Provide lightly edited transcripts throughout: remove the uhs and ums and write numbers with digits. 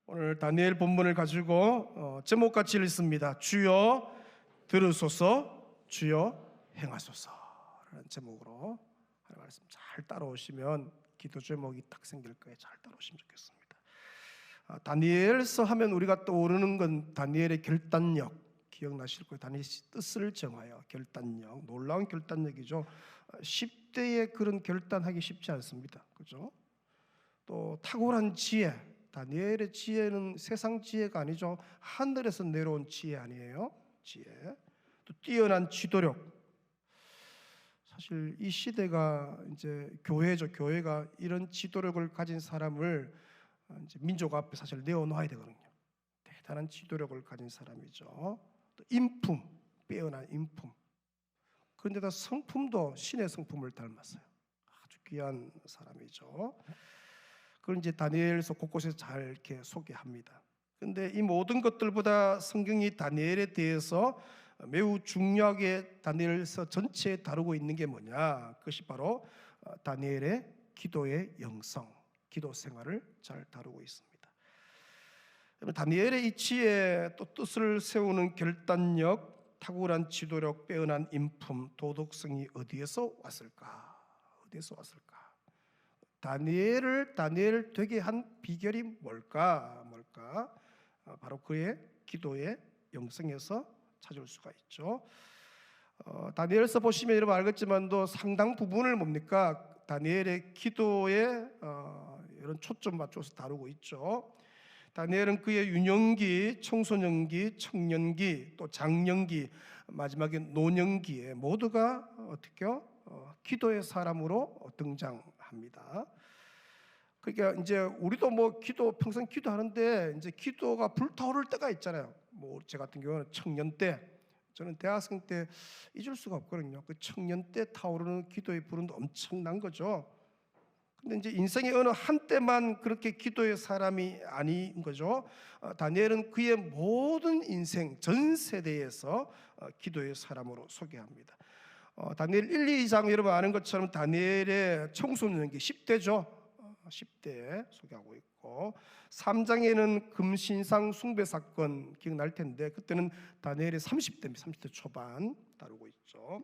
오늘 다니엘 본문을 가지고 제목같이 읽습니다. 주여 들으소서, 주여 행하소서라는 제목으로 말씀 잘 따라오시면 기도 제목이 딱 생길 거예요. 잘 따라오시면 좋겠습니다. 다니엘서 하면 우리가 떠오르는 건 다니엘의 결단력, 기억나실 거예요. 다니엘의 뜻을 정하여 결단력, 놀라운 결단력이죠. 10대에 그런 결단하기 쉽지 않습니다. 그죠? 또 탁월한 지혜, 다니엘의 지혜는 세상 지혜가 아니죠. 하늘에서 내려온 지혜 아니에요. 지혜. 또 뛰어난 지도력. 사실 이 시대가 이제 교회죠. 교회가 이런 지도력을 가진 사람을 이제 민족 앞에 사실 내어놓아야 되거든요. 대단한 지도력을 가진 사람이죠. 또 인품, 빼어난 인품. 그런데다 성품도 신의 성품을 닮았어요. 아주 귀한 사람이죠. 그걸 이제 다니엘서 곳곳에서 잘 이렇게 소개합니다. 그런데 이 모든 것들보다 성경이 다니엘에 대해서 매우 중요하게 다니엘서 전체에 다루고 있는 게 뭐냐? 그것이 바로 다니엘의 기도의 영성, 기도 생활을 잘 다루고 있습니다. 다니엘의 이 지혜, 또 뜻을 세우는 결단력, 탁월한 지도력, 빼어난 인품, 도덕성이 어디에서 왔을까? 어디에서 왔을까? 다니엘을 다니엘 되게 한 비결이 뭘까? 바로 그의 기도의 영성에서 찾을 수가 있죠. 다니엘서 보시면 여러분 알겠지만도 상당 부분을 뭡니까? 다니엘의 기도에 이런 초점 맞춰서 다루고 있죠. 다니엘은 그의 유년기, 청소년기, 청년기, 또 장년기, 마지막에 노년기에 모두가 어떻게요? 기도의 사람으로 등장합니다. 그러니까 이제 우리도 뭐 기도 평생 기도하는데 이제 기도가 불타오를 때가 있잖아요. 뭐 제 같은 경우는 청년 때, 저는 대학생 때 잊을 수가 없거든요. 그 청년 때 타오르는 기도의 불은 엄청난 거죠. 근데 이제 인생의 어느 한때만 그렇게 기도의 사람이 아닌 거죠. 다니엘은 그의 모든 인생 전 세대에서 기도의 사람으로 소개합니다. 다니엘 1, 2장 여러분 아는 것처럼 다니엘의 청소년기 10대죠. 10대 소개하고 있고 3장에는 금신상 숭배 사건 기억날 텐데 그때는 다니엘의 30대 초반 다루고 있죠.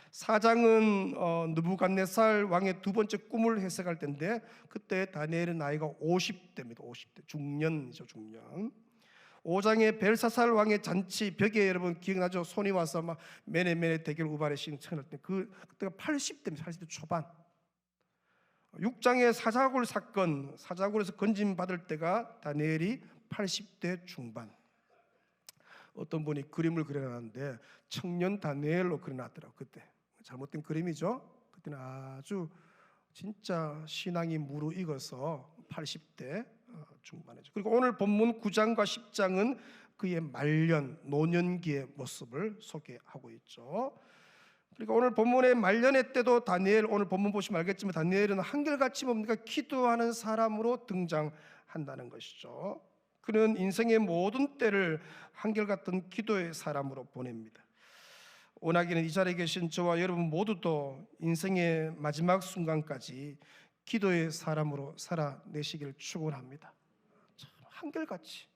4장은 느부갓네살 왕의 두 번째 꿈을 해석할 때인데 그때 다니엘의 나이가 50대입니다. 50대 중년이죠. 중년. 5장에 벨사살 왕의 잔치 벽에 여러분 기억나죠? 손이 와서 막 메네 대결 우발의 신청할 때 그때가 80대입니다. 80대 초반. 6장의 사자굴 사건, 사자굴에서 건진 받을 때가 다니엘이 80대 중반. 어떤 분이 그림을 그려놨는데 청년 다니엘로 그려놨더라고요. 그때 잘못된 그림이죠. 그때는 아주 진짜 신앙이 무르익어서 80대 중반이죠. 그리고 오늘 본문 9장과 10장은 그의 말년, 노년기의 모습을 소개하고 있죠. 그러니까 오늘 본문의 말년의 때도 다니엘, 오늘 본문 보시면 알겠지만 다니엘은 한결같이 뭡니까? 기도하는 사람으로 등장한다는 것이죠. 그는 인생의 모든 때를 한결같은 기도의 사람으로 보냅니다. 원하기는 이 자리에 계신 저와 여러분 모두도 인생의 마지막 순간까지 기도의 사람으로 살아내시기를 축원합니다. 참 한결같이.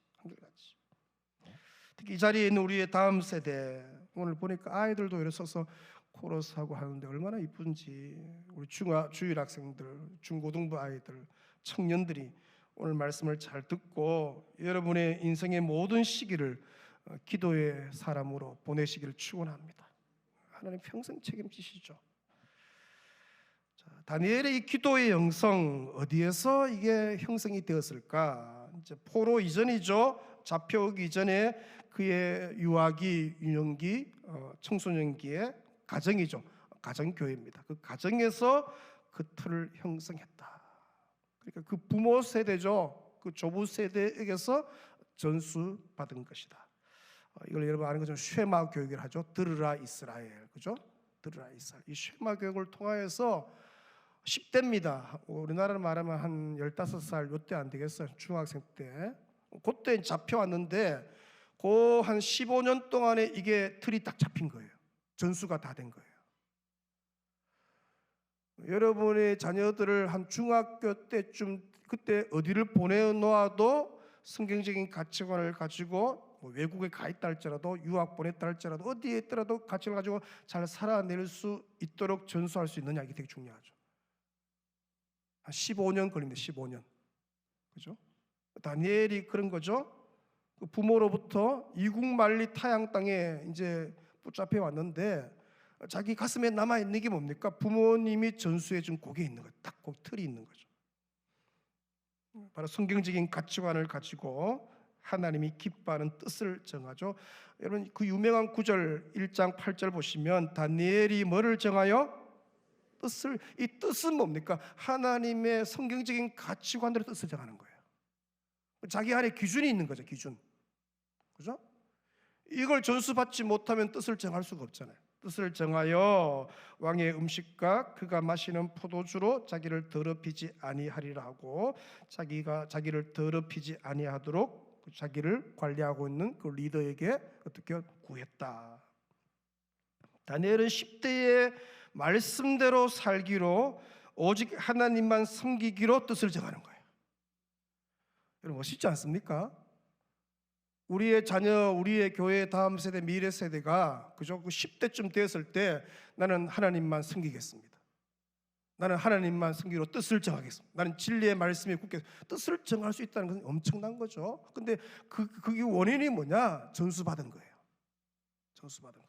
특히 이 자리에 있는 우리의 다음 세대, 오늘 보니까 아이들도 이렇게 서서 코러스하고 하는데 얼마나 이쁜지, 우리 주일 학생들, 중고등부 아이들, 청년들이 오늘 말씀을 잘 듣고 여러분의 인생의 모든 시기를 기도의 사람으로 보내시기를 축원합니다. 하나님 평생 책임지시죠. 자, 다니엘의 이 기도의 영성 어디에서 이게 형성이 되었을까? 이제 포로 이전이죠. 잡혀오기 이전에 그의 유아기, 유년기, 청소년기의 가정이죠. 가정교회입니다. 그 가정에서 그 틀을 형성했다. 그러니까 그 부모 세대죠. 그 조부 세대에게서 전수받은 것이다. 이걸 여러분 아는 것처럼 쉐마 교육을 하죠. 들으라 이스라엘, 그죠? 들으라 이스라엘. 이 쉐마 교육을 통하여서 10대입니다. 우리나라로 말하면 한 15살 요때 안 되겠어요. 중학생 때. 그때 잡혀왔는데 그 한 15년 동안에 이게 틀이 딱 잡힌 거예요. 전수가 다 된 거예요. 여러분의 자녀들을 한 중학교 때쯤 그때 어디를 보내놓아도 성경적인 가치관을 가지고 외국에 가 있다 할지라도 유학 보냈다 할지라도 어디에 있더라도 가치를 가지고 잘 살아낼 수 있도록 전수할 수 있느냐, 이게 되게 중요하죠. 한 15년 걸립니다. 15년. 그죠? 다니엘이 그런 거죠. 그 부모로부터 이국만리 타양 땅에 이제 붙잡혀 왔는데 자기 가슴에 남아 있는 게 뭡니까? 부모님이 전수해 준 곡에 있는 거예요. 딱 곡 틀이 있는 거죠. 바로 성경적인 가치관을 가지고 하나님이 기뻐하는 뜻을 정하죠. 여러분 그 유명한 구절 1장 8절 보시면 다니엘이 뭐를 정하여? 뜻을. 이 뜻은 뭡니까? 하나님의 성경적인 가치관대로 뜻을 정하는 거예요. 자기 안에 기준이 있는 거죠. 기준. 그죠? 이걸 전수받지 못하면 뜻을 정할 수가 없잖아요. 뜻을 정하여 왕의 음식과 그가 마시는 포도주로 자기를 더럽히지 아니하리라 하고 자기를 더럽히지 아니하도록 자기를 관리하고 있는 그 리더에게 어떻게 구했다. 다니엘은 10대의 말씀대로 살기로 오직 하나님만 섬기기로 뜻을 정하는 거예요. 여러분 멋있지 않습니까? 우리의 자녀, 우리의 교회 다음 세대, 미래 세대가 그저 그 10대쯤 되었을 때 나는 하나님만 섬기겠습니다. 나는 하나님만 섬기기로 뜻을 정하겠습니다. 나는 진리의 말씀에 굳게 뜻을 정할 수 있다는 것은 엄청난 거죠. 근데 그게 원인이 뭐냐? 전수받은 거예요. 전수받은 거예요.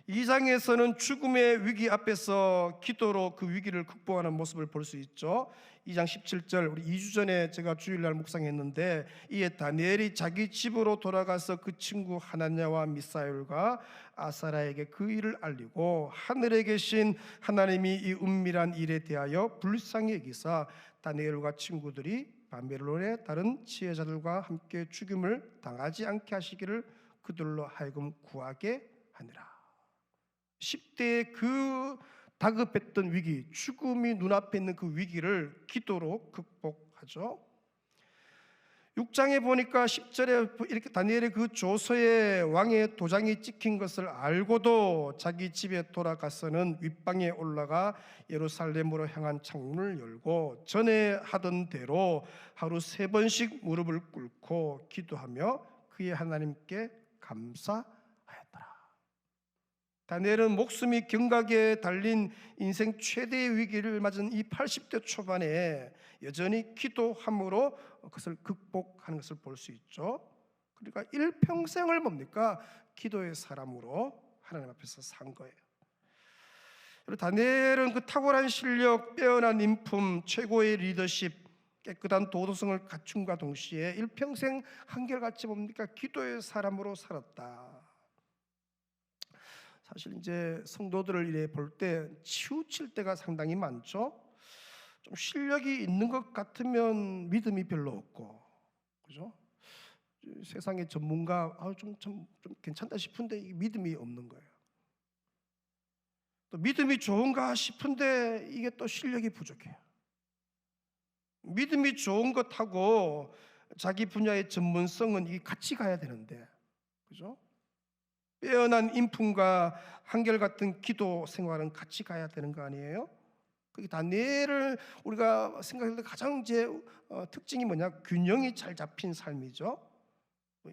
2장에서는 죽음의 위기 앞에서 기도로 그 위기를 극복하는 모습을 볼 수 있죠. 2장 17절, 우리 2주 전에 제가 주일날 묵상했는데 이에 다니엘이 자기 집으로 돌아가서 그 친구 하나냐와 미사엘과 아사라에게 그 일을 알리고 하늘에 계신 하나님이 이 은밀한 일에 대하여 불쌍히 여기사 다니엘과 친구들이 바벨론의 다른 지혜자들과 함께 죽임을 당하지 않게 하시기를 그들로 하여금 구하게 하니라. 10대의 그 다급했던 위기, 죽음이 눈앞에 있는 그 위기를 기도로 극복하죠. 6장에 보니까 10절에 이렇게 다니엘의 그 조서에 왕의 도장이 찍힌 것을 알고도 자기 집에 돌아가서는 윗방에 올라가 예루살렘으로 향한 창문을 열고 전에 하던 대로 하루 3번씩 무릎을 꿇고 기도하며 그의 하나님께 감사하였더라. 다니엘은 목숨이 경각에 달린 인생 최대의 위기를 맞은 이 80대 초반에 여전히 기도함으로 그것을 극복하는 것을 볼 수 있죠. 그러니까 일평생을 뭡니까? 기도의 사람으로 하나님 앞에서 산 거예요. 다니엘은 그 탁월한 실력, 빼어난 인품, 최고의 리더십, 깨끗한 도덕성을 갖춘과 동시에 일평생 한결같이 뭡니까? 기도의 사람으로 살았다. 사실 이제 성도들을 이래 볼 때 치우칠 때가 상당히 많죠. 좀 실력이 있는 것 같으면 믿음이 별로 없고, 그죠? 세상의 전문가 좀 괜찮다 싶은데 이게 믿음이 없는 거예요. 또 믿음이 좋은가 싶은데 이게 또 실력이 부족해요. 믿음이 좋은 것하고 자기 분야의 전문성은 이게 같이 가야 되는데, 그죠? 빼어난 인품과 한결같은 기도 생활은 같이 가야 되는 거 아니에요? 그게 다니엘을 우리가 생각할 때 가장 특징이 뭐냐? 균형이 잘 잡힌 삶이죠.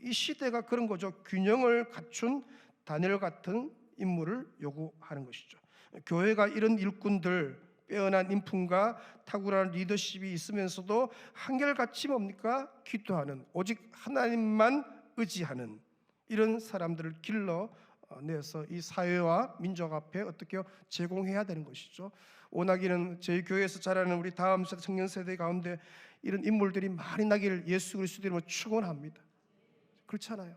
이 시대가 그런 거죠. 균형을 갖춘 다니엘 같은 인물을 요구하는 것이죠. 교회가 이런 일꾼들, 빼어난 인품과 탁월한 리더십이 있으면서도 한결같이 뭡니까? 기도하는, 오직 하나님만 의지하는 이런 사람들을 길러내서 이 사회와 민족 앞에 어떻게 제공해야 되는 것이죠. 원하기는 저희 교회에서 자라는 우리 다음 세대 청년 세대 가운데 이런 인물들이 많이 나기를 예수 그리스도 이름으로 축원합니다. 그렇잖아요.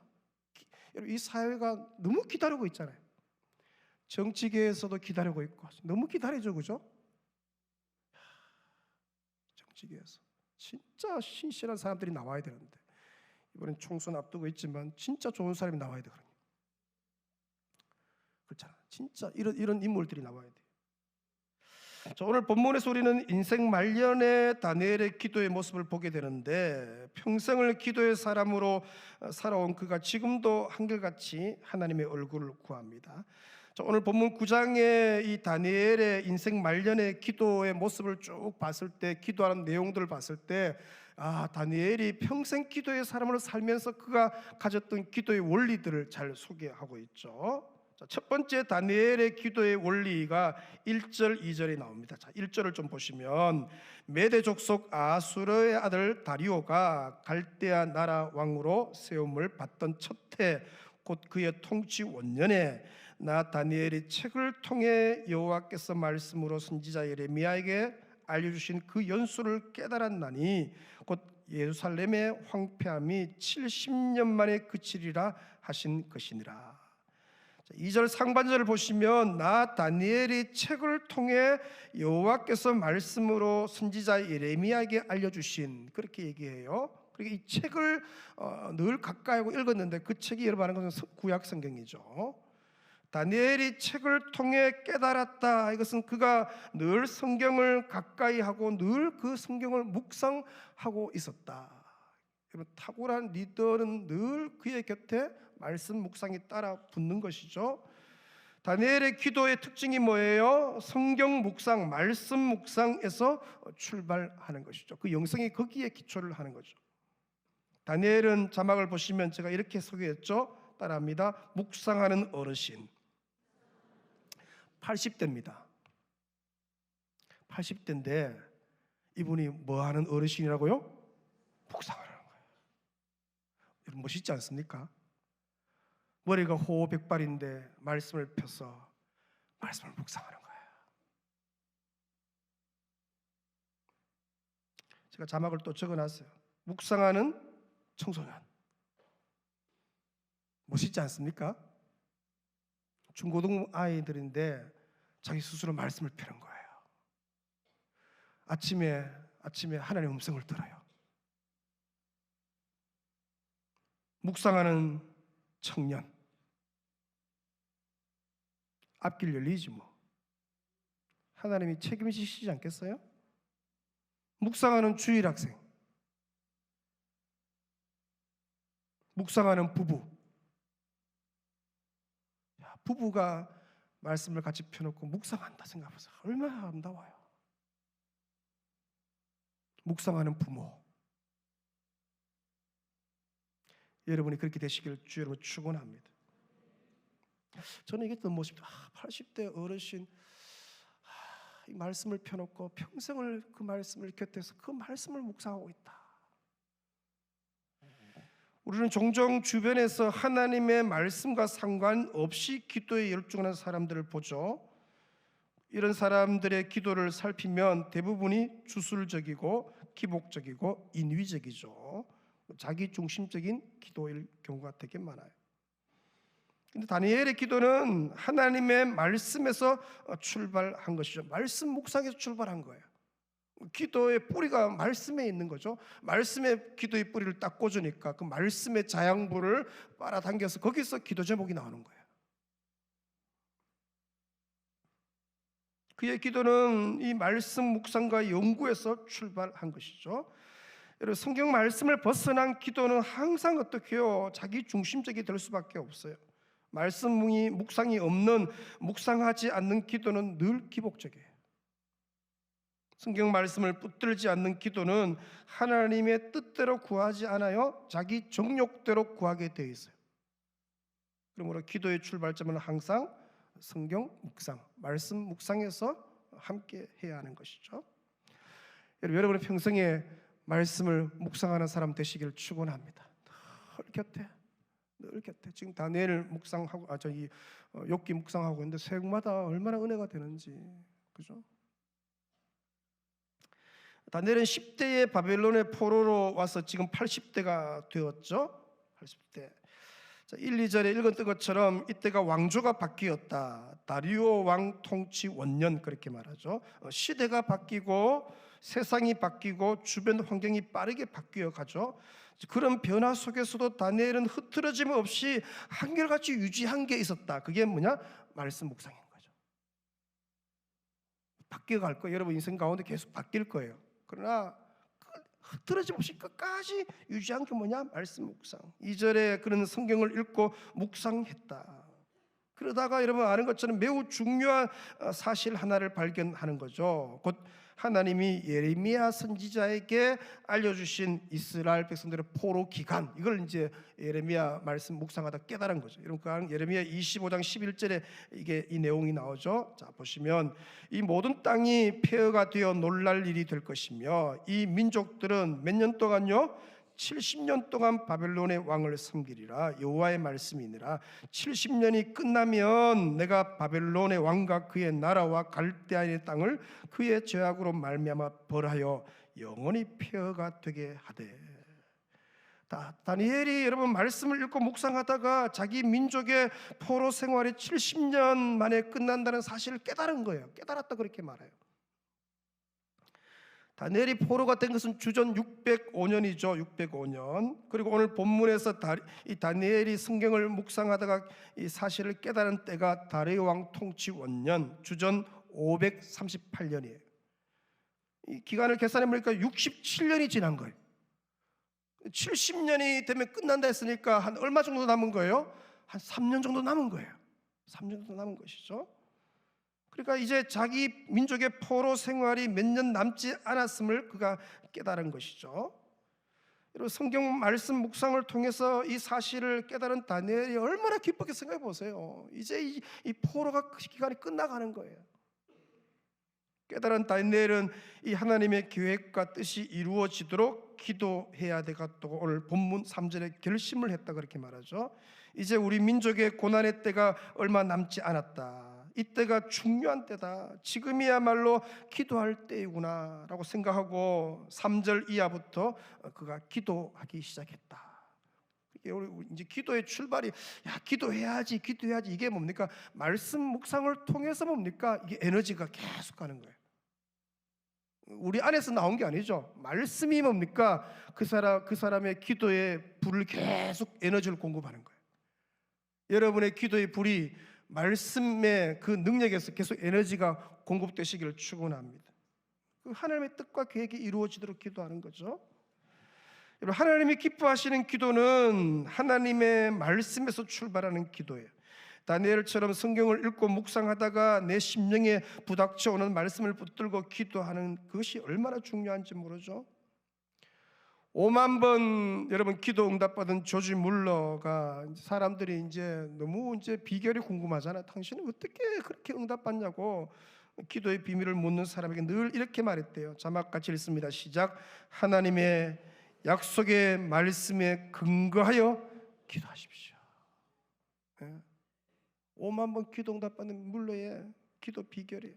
이 사회가 너무 기다리고 있잖아요. 정치계에서도 기다리고 있고 너무 기다리죠, 그죠? 정치계에서 진짜 신실한 사람들이 나와야 되는데 이번엔 총선 앞두고 있지만 진짜 좋은 사람이 나와야 되거든요. 그렇잖아. 진짜 이런 인물들이 나와야 돼. 자, 오늘 본문에서 우리는 인생 말년에 다니엘의 기도의 모습을 보게 되는데 평생을 기도의 사람으로 살아온 그가 지금도 한결같이 하나님의 얼굴을 구합니다. 자, 오늘 본문 9장의 이 다니엘의 인생 말년의 기도의 모습을 쭉 봤을 때, 기도하는 내용들을 봤을 때, 다니엘이 평생 기도의 사람으로 살면서 그가 가졌던 기도의 원리들을 잘 소개하고 있죠. 자, 첫 번째 다니엘의 기도의 원리가 1절, 2절에 나옵니다. 자, 1절을 좀 보시면, 메대 족속 아수르의 아들 다리오가 갈대아 나라 왕으로 세움을 받던 첫 해, 곧 그의 통치 원년에 나 다니엘이 책을 통해 여호와께서 말씀으로 선지자 예레미야에게 알려주신 그 연수를 깨달았나니 곧 예루살렘의 황폐함이 70년 만에 그치리라 하신 것이니라. 2절 상반절을 보시면 나 다니엘이 책을 통해 여호와께서 말씀으로 선지자 예레미야에게 알려주신, 그렇게 얘기해요. 그러니까 이 책을 늘 가까이 하고 읽었는데, 그 책이 여러분 아는 것은 구약 성경이죠. 다니엘이 책을 통해 깨달았다. 이것은 그가 늘 성경을 가까이 하고 늘 그 성경을 묵상하고 있었다. 여러분, 탁월한 리더는 늘 그의 곁에 말씀 묵상이 따라 붙는 것이죠. 다니엘의 기도의 특징이 뭐예요? 성경 묵상, 말씀 묵상에서 출발하는 것이죠. 그 영성이 거기에 기초를 하는 거죠. 다니엘은 자막을 보시면 제가 이렇게 소개했죠. 따라합니다. 묵상하는 어르신. 80대입니다. 80대인데 이분이 뭐 하는 어르신이라고요? 묵상을 하는 거예요. 여러분, 멋있지 않습니까? 머리가 호백발인데 말씀을 펴서 말씀을 묵상하는 거예요. 제가 자막을 또 적어놨어요. 묵상하는 청소년. 멋있지 않습니까? 중고등 아이들인데 자기 스스로 말씀을 펴는 거예요. 아침에 하나님의 음성을 들어요. 묵상하는 청년. 앞길 열리지 뭐. 하나님이 책임지시지 않겠어요? 묵상하는 주일 학생. 묵상하는 부부. 부부가 말씀을 같이 펴놓고 묵상한다 생각해보세요. 얼마나 아름다워요. 묵상하는 부모. 여러분이 그렇게 되시길 주 여러분 축원합니다. 저는 이게 너무 멋있다. 80대 어르신, 이 말씀을 펴놓고 평생을 그 말씀을 곁에서 그 말씀을 묵상하고 있다. 우리는 종종 주변에서 하나님의 말씀과 상관없이 기도에 열중하는 사람들을 보죠. 이런 사람들의 기도를 살피면 대부분이 주술적이고 기복적이고 인위적이죠. 자기 중심적인 기도일 경우가 되게 많아요. 근데 다니엘의 기도는 하나님의 말씀에서 출발한 것이죠. 말씀 묵상에서 출발한 거예요. 기도의 뿌리가 말씀에 있는 거죠. 말씀에 기도의 뿌리를 딱 꽂으니까 그 말씀의 자양분을 빨아당겨서 거기서 기도 제목이 나오는 거예요. 그의 기도는 이 말씀 묵상과 연구에서 출발한 것이죠. 여러분, 성경 말씀을 벗어난 기도는 항상 어떻게 해요? 자기 중심적이 될 수밖에 없어요. 말씀이 묵상이 없는, 묵상하지 않는 기도는 늘 기복적이에요. 성경 말씀을 붙들지 않는 기도는 하나님의 뜻대로 구하지 않아요. 자기 정욕대로 구하게 되어 있어요. 그러므로 기도의 출발점은 항상 성경 묵상, 말씀 묵상에서 함께 해야 하는 것이죠. 여러분의 평생에 말씀을 묵상하는 사람 되시기를 축원합니다. 늘 곁에 지금 다니엘 묵상하고 욥기 묵상하고 있는데 새벽마다 얼마나 은혜가 되는지, 그죠? 다니엘은 10대의 바벨론의 포로로 와서 지금 80대가 되었죠. 80대. 1, 2절에 읽었던 것처럼 이때가 왕조가 바뀌었다. 다리오 왕 통치 원년, 그렇게 말하죠. 시대가 바뀌고 세상이 바뀌고 주변 환경이 빠르게 바뀌어 가죠. 그런 변화 속에서도 다니엘은 흐트러짐 없이 한결같이 유지한 게 있었다. 그게 뭐냐? 말씀 묵상인 거죠. 바뀌어 갈 거예요. 여러분 인생 가운데 계속 바뀔 거예요. 그러나 흐트러짐 없이 끝까지 유지한 게 뭐냐? 말씀 묵상. 2절에 그런 성경을 읽고 묵상했다. 그러다가 여러분 아는 것처럼 매우 중요한 사실 하나를 발견하는 거죠. 곧 하나님이 예레미야 선지자에게 알려주신 이스라엘 백성들의 포로 기간, 이걸 이제 예레미야 말씀 묵상하다 깨달은 거죠. 그러니까 예레미야 25장 11절에 이게 이 내용이 나오죠. 자, 보시면 이 모든 땅이 폐허가 되어 놀랄 일이 될 것이며 이 민족들은 몇 년 동안요? 70년 동안 바벨론의 왕을 섬기리라. 여호와의 말씀이니라. 70년이 끝나면 내가 바벨론의 왕과 그의 나라와 갈대아의 땅을 그의 죄악으로 말미암아 벌하여 영원히 폐허가 되게 하되. 다니엘이 여러분 말씀을 읽고 묵상하다가 자기 민족의 포로 생활이 70년 만에 끝난다는 사실을 깨달은 거예요. 깨달았다 그렇게 말해요. 다니엘이 포로가 된 것은 주전 605년이죠. 605년. 그리고 오늘 본문에서 이 다니엘이 성경을 묵상하다가 이 사실을 깨달은 때가 다리오 왕 통치 원년 주전 538년이에요. 이 기간을 계산해 보니까 67년이 지난 거예요. 70년이 되면 끝난다 했으니까 한 얼마 정도 남은 거예요? 한 3년 정도 남은 거예요. 3년 정도 남은 것이죠. 그러니까 이제 자기 민족의 포로 생활이 몇 년 남지 않았음을 그가 깨달은 것이죠. 여러분 성경 말씀 묵상을 통해서 이 사실을 깨달은 다니엘이 얼마나 기뻤게 생각해 보세요. 이제 이 포로가 기간이 끝나가는 거예요. 깨달은 다니엘은 이 하나님의 계획과 뜻이 이루어지도록 기도해야 되겠다고 오늘 본문 3절에 결심을 했다 그렇게 말하죠. 이제 우리 민족의 고난의 때가 얼마 남지 않았다. 이때가 중요한 때다. 지금이야말로 기도할 때이구나 라고 생각하고 3절 이하부터 그가 기도하기 시작했다. 이제 기도의 출발이 기도해야지 이게 뭡니까? 말씀 묵상을 통해서 뭡니까? 이게 에너지가 계속 가는 거예요. 우리 안에서 나온 게 아니죠. 말씀이 뭡니까? 그 사람의 기도에 불을 계속 에너지를 공급하는 거예요. 여러분의 기도의 불이 말씀의 그 능력에서 계속 에너지가 공급되시기를 축원합니다. 그 하나님의 뜻과 계획이 이루어지도록 기도하는 거죠. 여러분 하나님이 기뻐하시는 기도는 하나님의 말씀에서 출발하는 기도예요. 다니엘처럼 성경을 읽고 묵상하다가 내 심령에 부닥쳐오는 말씀을 붙들고 기도하는 그것이 얼마나 중요한지 모르죠. 5만 번 여러분 기도 응답받은 조지 물러가 사람들이 이제 너무 비결이 궁금하잖아요. 당신은 어떻게 그렇게 응답받냐고 기도의 비밀을 묻는 사람에게 늘 이렇게 말했대요. 자막 같이 읽습니다. 시작. 하나님의 약속의 말씀에 근거하여 기도하십시오. 5만 번 기도 응답받는 물러의 기도 비결이에요.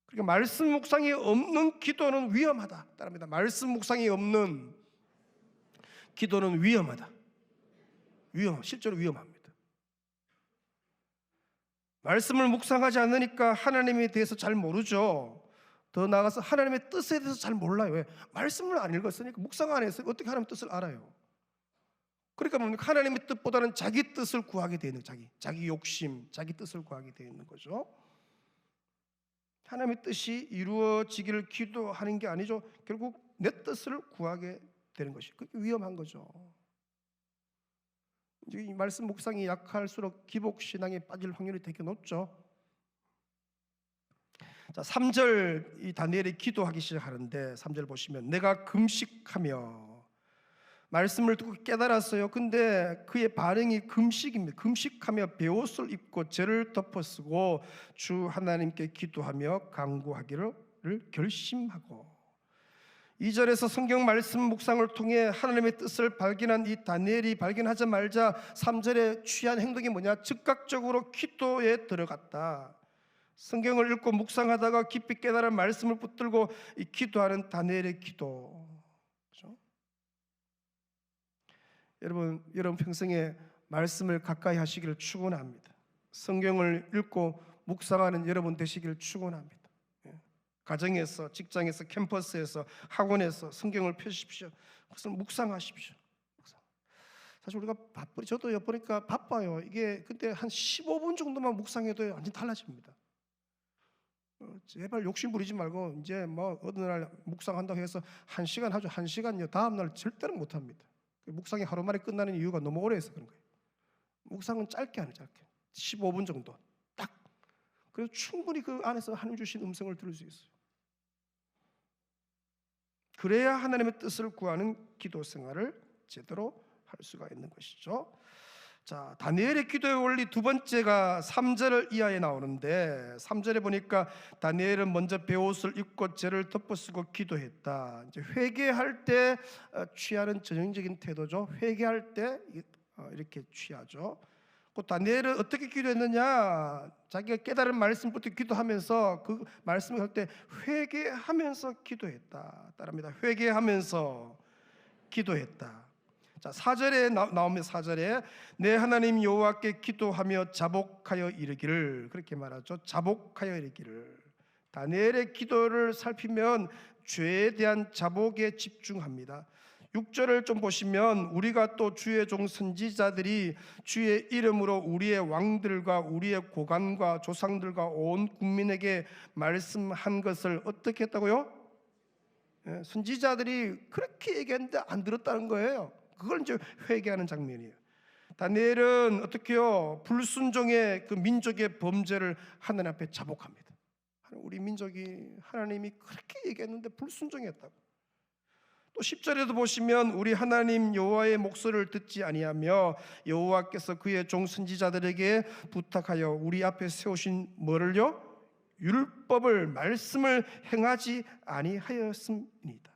그러니까 말씀 묵상이 없는 기도는 위험하다. 따릅니다. 말씀 묵상이 없는 기도는 위험하다. 실제로 위험합니다. 말씀을 묵상하지 않으니까 하나님에 대해서 잘 모르죠. 더 나아가서 하나님의 뜻에 대해서 잘 몰라요. 왜? 말씀을 안 읽었으니까 묵상 안 해서 어떻게 하나님의 뜻을 알아요? 그러니까 뭡니까? 하나님의 뜻보다는 자기 뜻을 구하게 되는 자기 욕심, 자기 뜻을 구하게 되는 거죠. 하나님의 뜻이 이루어지기를 기도하는 게 아니죠. 결국 내 뜻을 구하게 되는 것이 그게 위험한 거죠. 이 말씀 묵상이 약할수록 기복신앙에 빠질 확률이 되게 높죠. 자, 3절 이 다니엘이 기도하기 시작하는데 3절 보시면 내가 금식하며 말씀을 듣고 깨달았어요. 근데 그의 반응이 금식입니다. 금식하며 베옷을 입고 죄를 덮어쓰고 주 하나님께 기도하며 간구하기를 결심하고 2절에서 성경 말씀 묵상을 통해 하나님의 뜻을 발견한 이 다니엘이 발견하자마자 3절에 취한 행동이 뭐냐? 즉각적으로 기도에 들어갔다. 성경을 읽고 묵상하다가 깊이 깨달은 말씀을 붙들고 이 기도하는 다니엘의 기도. 그렇죠? 여러분 평생에 말씀을 가까이 하시기를 축원합니다. 성경을 읽고 묵상하는 여러분 되시기를 축원합니다. 가정에서, 직장에서, 캠퍼스에서, 학원에서 성경을 펴십시오. 그것을 묵상하십시오. 사실 우리가 저도 보니까 바빠요. 이게 근데 한 15분 정도만 묵상해도 완전 달라집니다. 제발 욕심 부리지 말고 이제 뭐 어느 날 묵상한다고 해서 1시간 하죠. 1시간요. 다음 날 절대로 못 합니다. 묵상이 하루 만에 끝나는 이유가 너무 오래 해서 그런 거예요. 묵상은 짧게 하는 짧게. 15분 정도 딱. 그래서 충분히 그 안에서 하나님 주신 음성을 들을 수 있어요. 그래야 하나님의 뜻을 구하는 기도 생활을 제대로 할 수가 있는 것이죠. 자, 다니엘의 기도의 원리 두 번째가 3절 이하에 나오는데, 3절에 보니까 다니엘은 먼저 베옷을 입고 죄를 덮어쓰고 기도했다. 이제 회개할 때 취하는 전형적인 태도죠. 회개할 때 이렇게 취하죠. 그 다니엘은 어떻게 기도했느냐? 자기가 깨달은 말씀부터 기도하면서 그 말씀을 할 때 회개하면서 기도했다. 따릅니다. 회개하면서 기도했다. 자, 4절에 나오면 4절에 내 하나님 여호와께 기도하며 자복하여 이르기를, 그렇게 말하죠. 자복하여 이르기를. 다니엘의 기도를 살피면 죄에 대한 자복에 집중합니다. 6절을 좀 보시면 우리가 또 주의 종 선지자들이 주의 이름으로 우리의 왕들과 우리의 고관과 조상들과 온 국민에게 말씀한 것을 어떻게 했다고요? 선지자들이 그렇게 얘기했는데 안 들었다는 거예요. 그걸 이제 회개하는 장면이에요. 다니엘은 어떻게요? 불순종의 그 민족의 범죄를 하나님 앞에 자복합니다. 우리 민족이 하나님이 그렇게 얘기했는데 불순종했다고. 또 10절에도 보시면 우리 하나님 여호와의 목소리를 듣지 아니하며 여호와께서 그의 종 선지자들에게 부탁하여 우리 앞에 세우신 뭐를요? 율법을, 말씀을 행하지 아니하였음이니이다.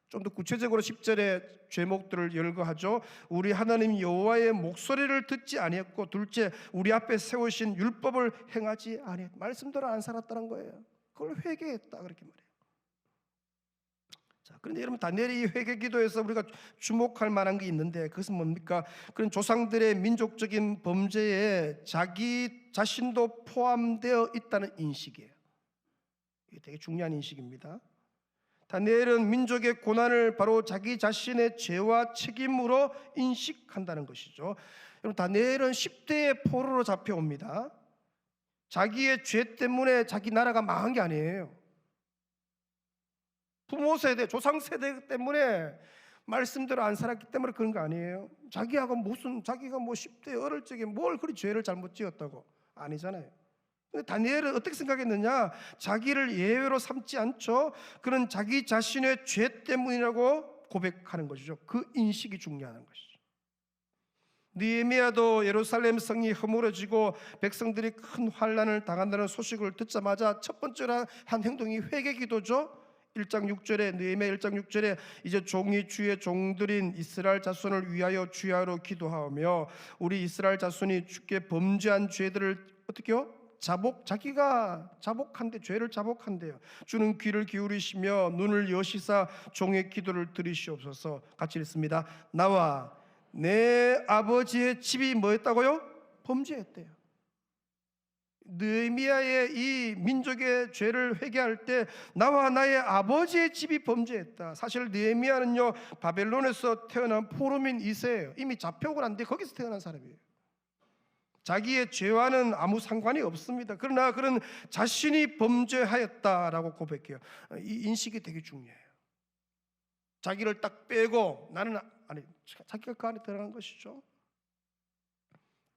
좀 더 구체적으로 10절의 죄목들을 열거하죠. 우리 하나님 여호와의 목소리를 듣지 아니했고, 둘째 우리 앞에 세우신 율법을 행하지 아니했. 말씀대로 안 살았다는 거예요. 그걸 회개했다 그렇게 말해요. 자, 그런데 여러분, 다니엘의 이 회개 기도에서 우리가 주목할 만한 게 있는데 그것은 뭡니까? 그런 조상들의 민족적인 범죄에 자기 자신도 포함되어 있다는 인식이에요. 이게 되게 중요한 인식입니다. 다니엘은 민족의 고난을 바로 자기 자신의 죄와 책임으로 인식한다는 것이죠. 여러분, 다니엘은 10대의 포로로 잡혀옵니다. 자기의 죄 때문에 자기 나라가 망한 게 아니에요. 부모 세대, 조상 세대 때문에 말씀대로 안 살았기 때문에 그런 거 아니에요. 자기가 뭐 10대 어릴 적에 뭘 그리 죄를 잘못 지었다고. 아니잖아요. 다니엘은 어떻게 생각했느냐? 자기를 예외로 삼지 않죠. 그런 자기 자신의 죄 때문이라고 고백하는 것이죠. 그 인식이 중요한 것이죠. 느헤미야도 예루살렘 성이 허물어지고 백성들이 큰 환난을 당한다는 소식을 듣자마자 첫 번째로 한 행동이 회개 기도죠. 1장 6절에 느헤미야 1장 6절에 이제 종이 주의 종들인 이스라엘 자손을 위하여 주야로 기도하며 우리 이스라엘 자손이 주께 범죄한 죄들을 어떻게요? 자기가 자복한데, 죄를 자복한대요. 주는 귀를 기울이시며 눈을 여시사 종의 기도를 들으시옵소서. 같이 읽습니다. 나와 내 아버지의 집이 뭐였다고요? 범죄했대요. 느헤미야의 이 민족의 죄를 회개할 때 나와 나의 아버지의 집이 범죄했다. 사실 느헤미야는요, 바벨론에서 태어난 포로민 2세예요. 이미 잡혀오고 난데 거기서 태어난 사람이에요. 자기의 죄와는 아무 상관이 없습니다. 그러나 그런 자신이 범죄하였다라고 고백해요. 이 인식이 되게 중요해요. 자기를 딱 빼고 나는 아니, 자기가 그 안에 들어간 것이죠.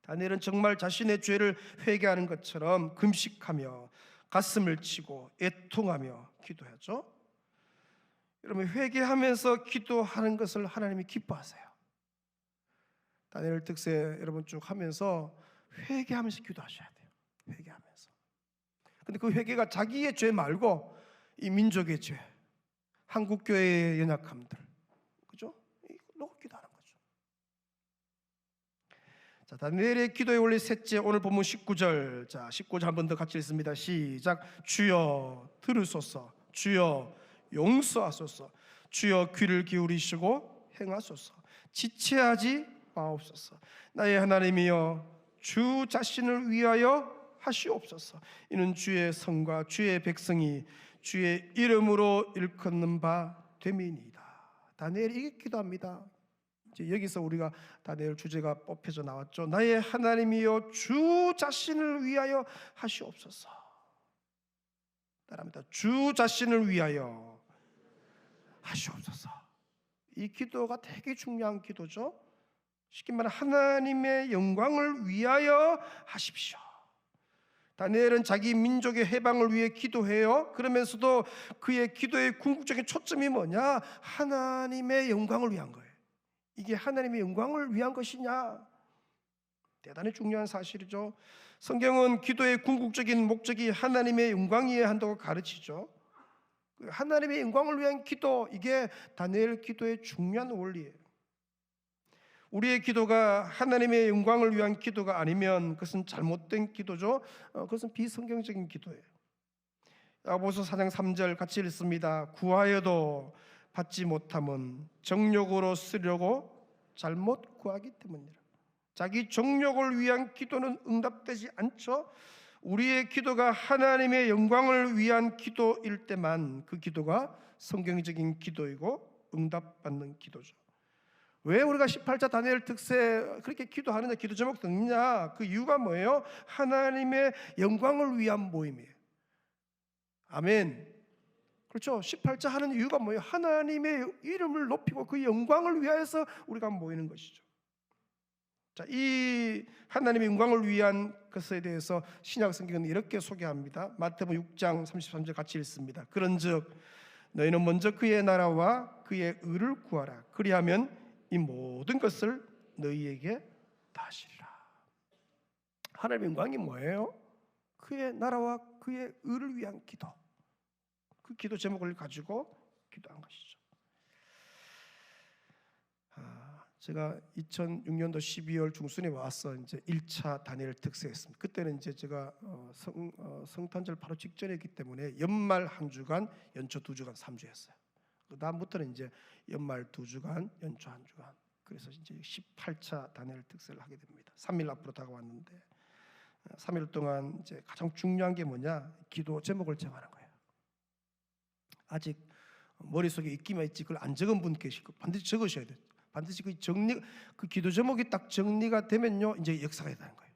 다니엘은 정말 자신의 죄를 회개하는 것처럼 금식하며 가슴을 치고 애통하며 기도하죠. 여러분, 회개하면서 기도하는 것을 하나님이 기뻐하세요. 다니엘 특세 여러분 쭉 하면서 회개하면서 기도하셔야 돼요. 회개하면서. 근데 그 회개가 자기의 죄 말고 이 민족의 죄, 한국 교회의 연약함들, 그죠? 이걸로 기도하는 거죠. 자, 다니엘의 기도의 원리 셋째, 오늘 본문 19절. 자, 19절 한 번 더 같이 읽습니다. 시작. 주여 들으소서. 주여 용서하소서. 주여 귀를 기울이시고 행하소서. 지체하지 마옵소서. 나의 하나님이여 주 자신을 위하여 하시옵소서. 이는 주의 성과 주의 백성이 주의 이름으로 일컫는 바 됨이니이다. 다니엘이 이렇게 기도합니다. 이제 여기서 우리가 다니엘 주제가 뽑혀져 나왔죠. 나의 하나님이여 주 자신을 위하여 하시옵소서. 따라합니다. 주 자신을 위하여 하시옵소서. 이 기도가 되게 중요한 기도죠. 쉽게 말하면 하나님의 영광을 위하여 하십시오. 다니엘은 자기 민족의 해방을 위해 기도해요. 그러면서도 그의 기도의 궁극적인 초점이 뭐냐? 하나님의 영광을 위한 거예요. 이게 하나님의 영광을 위한 것이냐? 대단히 중요한 사실이죠. 성경은 기도의 궁극적인 목적이 하나님의 영광이어야 한다고 가르치죠. 하나님의 영광을 위한 기도, 이게 다니엘 기도의 중요한 원리예요. 우리의 기도가 하나님의 영광을 위한 기도가 아니면 그것은 잘못된 기도죠. 그것은 비성경적인 기도예요. 야고보서 4장 3절 같이 읽습니다. 구하여도 받지 못함은 정욕으로 쓰려고 잘못 구하기 때문이라. 자기 정욕을 위한 기도는 응답되지 않죠. 우리의 기도가 하나님의 영광을 위한 기도일 때만 그 기도가 성경적인 기도이고 응답받는 기도죠. 왜 우리가 18자 다니엘 특세 그렇게 기도하느냐, 기도 제목 듣느냐? 그 이유가 뭐예요? 하나님의 영광을 위한 모임이에요. 아멘. 그렇죠. 18자 하는 이유가 뭐예요? 하나님의 이름을 높이고 그 영광을 위하여서 우리가 모이는 것이죠. 자, 이 하나님의 영광을 위한 것에 대해서 신약 성경은 이렇게 소개합니다. 마태복음 6장 33절 같이 읽습니다. 그런즉 너희는 먼저 그의 나라와 그의 의를 구하라. 그리하면 이 모든 것을 너희에게 다하시리라. 하나님의 영광이 뭐예요? 그의 나라와 그의 의를 위한 기도. 그 기도 제목을 가지고 기도한 것이죠. 제가 2006년도 12월 중순에 와서 이제 1차 다니엘 특세했습니다. 그때는 이제 제가 성탄절 바로 직전이었기 때문에 연말 한 주간, 연초 2주간 3주였어요. 그 다음부터는 이제 연말 2주간, 연초 1주간. 그래서 이제 18차 다니엘 특세를 하게 됩니다. 3일 앞으로 다가왔는데 3일 동안 이제 가장 중요한 게 뭐냐? 기도 제목을 정하는 거예요. 아직 머릿속에 있기만 있지 그걸 안 적은 분 계시고 반드시 적으셔야 돼요. 반드시 그 기도 제목이 딱 정리가 되면요, 이제 역사가 되는 거예요.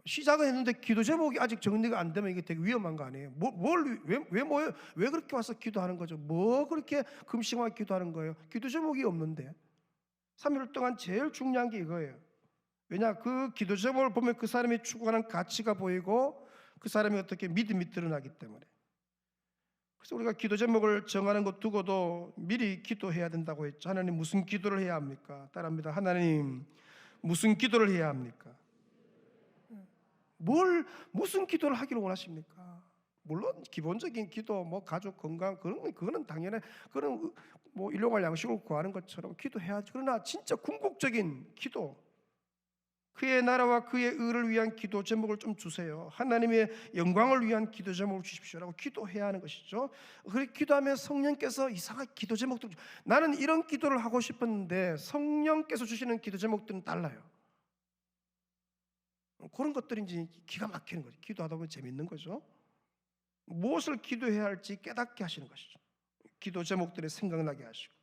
시작은 했는데 기도 제목이 아직 정리가 안 되면 이게 되게 위험한 거 아니에요? 왜 그렇게 와서 기도하는 거죠? 뭐 그렇게 금식만 기도하는 거예요? 기도 제목이 없는데 3일 동안 제일 중요한 게 이거예요. 왜냐? 그 기도 제목을 보면 그 사람이 추구하는 가치가 보이고 그 사람이 어떻게 믿음이 드러나기 때문에. 그래서 우리가 기도 제목을 정하는 것 두고도 미리 기도해야 된다고 했죠. 하나님 무슨 기도를 해야 합니까? 따라합니다. 하나님 무슨 기도를 해야 합니까? 무슨 기도를 하기를 원하십니까? 물론 기본적인 기도, 뭐 가족 건강 그거는 당연히 그런 뭐 일용할 양식을 구하는 것처럼 기도해야죠. 그러나 진짜 궁극적인 기도, 그의 나라와 그의 의를 위한 기도 제목을 좀 주세요. 하나님의 영광을 위한 기도 제목을 주십시오라고 기도해야 하는 것이죠. 그렇게 기도하면 성령께서 이상한 기도 제목들, 나는 이런 기도를 하고 싶었는데 성령께서 주시는 기도 제목들은 달라요. 그런 것들이 이제 기가 막히는 거죠. 기도하다 보면 재밌는 거죠. 무엇을 기도해야 할지 깨닫게 하시는 것이죠. 기도 제목들이 생각나게 하시고.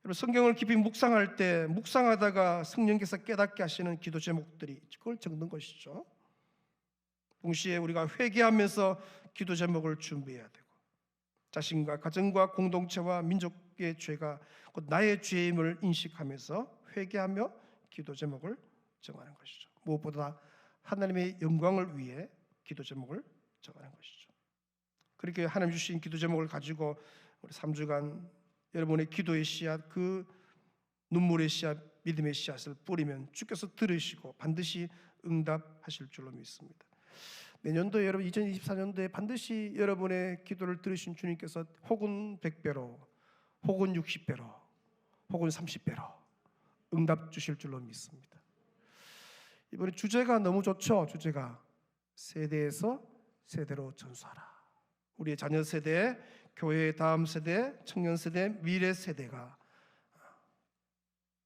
여러분, 성경을 깊이 묵상할 때 묵상하다가 성령께서 깨닫게 하시는 기도 제목들이 그걸 적는 것이죠. 동시에 우리가 회개하면서 기도 제목을 준비해야 되고, 자신과 가정과 공동체와 민족의 죄가 곧 나의 죄임을 인식하면서 회개하며 기도 제목을 정하는 것이죠. 무엇보다 하나님의 영광을 위해 기도 제목을 정하는 것이죠. 그렇게 하나님 주신 기도 제목을 가지고 우리 3주간 여러분의 기도의 씨앗, 그 눈물의 씨앗, 믿음의 씨앗을 뿌리면 주께서 들으시고 반드시 응답하실 줄로 믿습니다. 내년도 여러분 2024년도에 반드시 여러분의 기도를 들으신 주님께서 혹은 100배로, 혹은 60배로, 혹은 30배로 응답 주실 줄로 믿습니다. 이번에 주제가 너무 좋죠. 주제가 세대에서 세대로 전수하라. 우리의 자녀 세대, 교회의 다음 세대, 청년 세대, 미래 세대가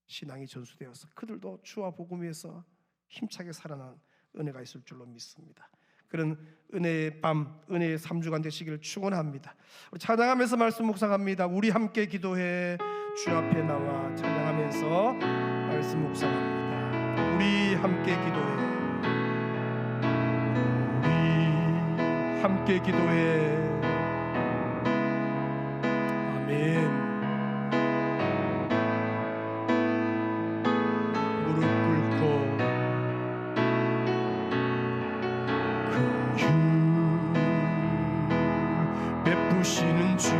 신앙이 전수되어서 그들도 주와 복음 위에서 힘차게 살아난 은혜가 있을 줄로 믿습니다. 그런 은혜의 밤, 은혜의 3주간 되시기를 축원합니다. 우리 찬양하면서 말씀 묵상합니다. 우리 함께 기도해. 주 앞에 나와 찬양하면서 말씀 묵상합니다. 우리 함께 기도해. 우리 함께 기도해. 아멘. 베푸시는 주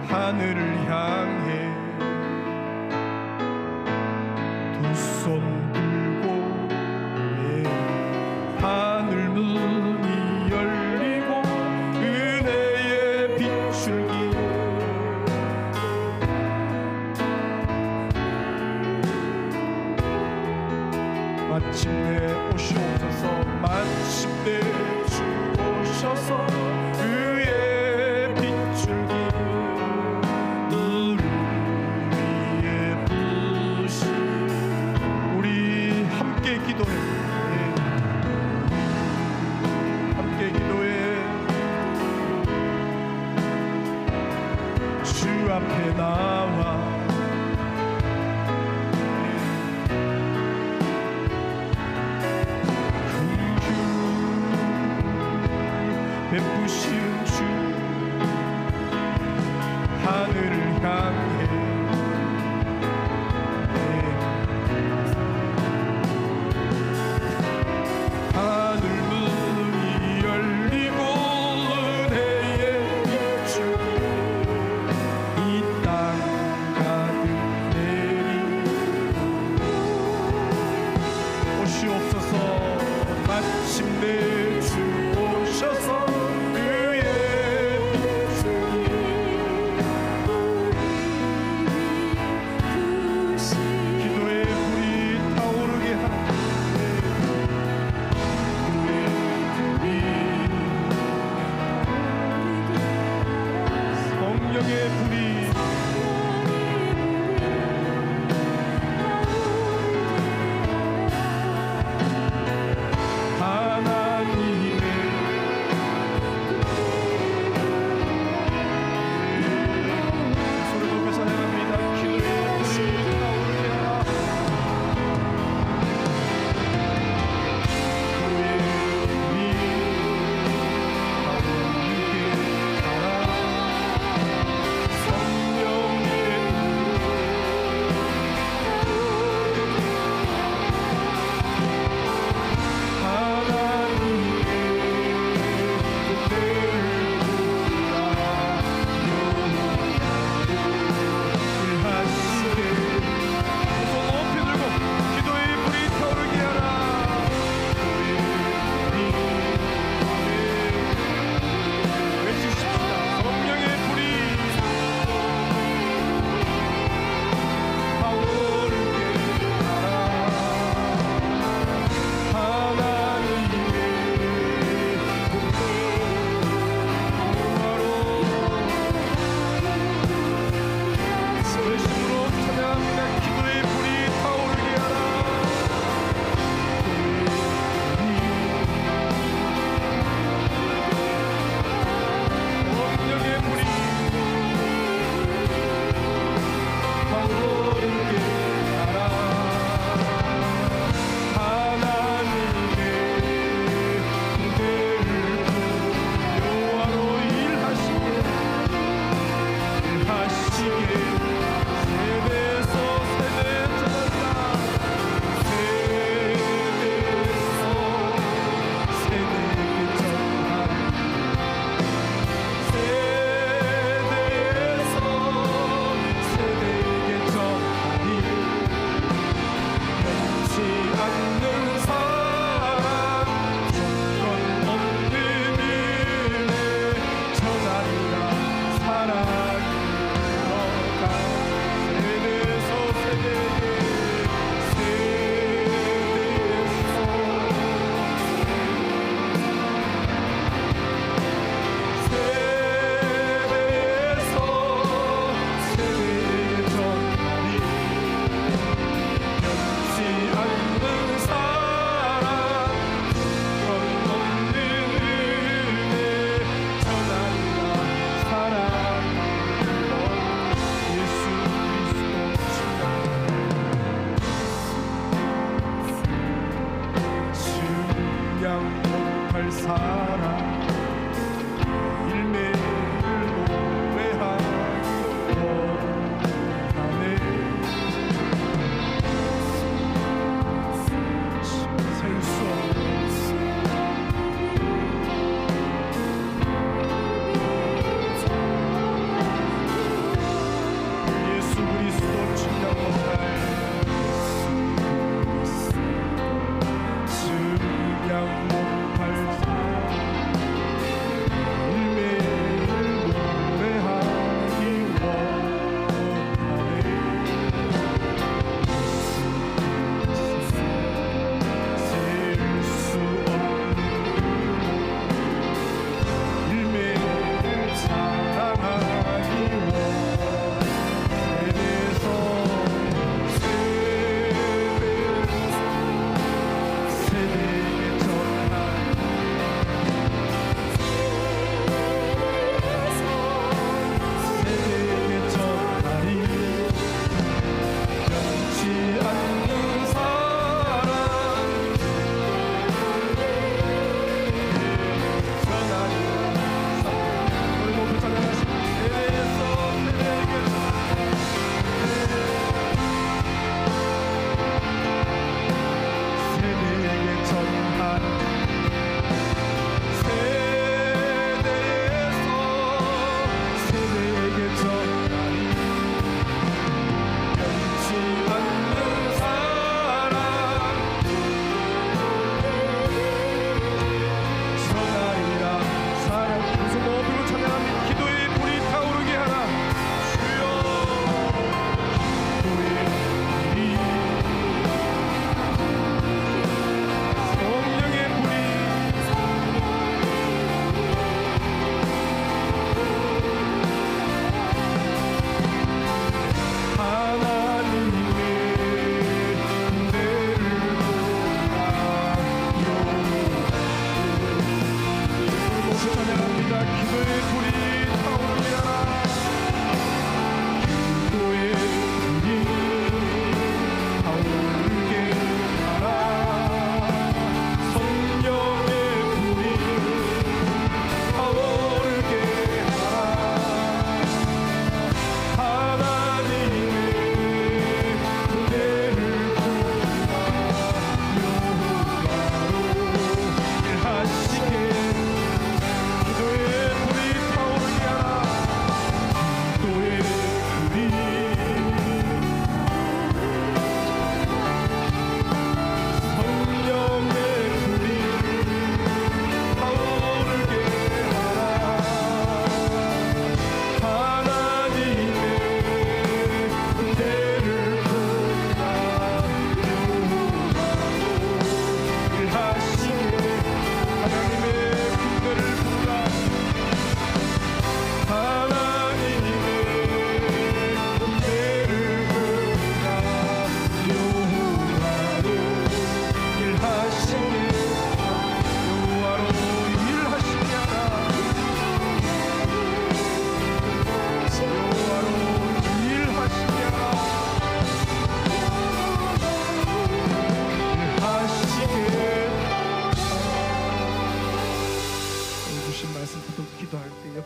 하늘을 향해 두 손 들고 하늘 문이 열리고 은혜의 빛줄기 마침내 오시옵소서 마침내 주 오셔서 그의 빛줄기 우리 위에 부시 우리 함께 기도해 함께 기도해 주 앞에 나와 베푸시는 주 하늘을 향해 하늘 문이 열리고 은혜의 빛줄기 이 땅 가득 내리고 오시옵소서 마침내 주 오셔서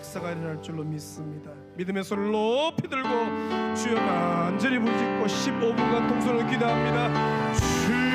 역사가 일어날 줄로 믿습니다. 믿음의 손을 높이 들고 주여 간절히 부르짖고 15분간 동선을 기도합니다. 주여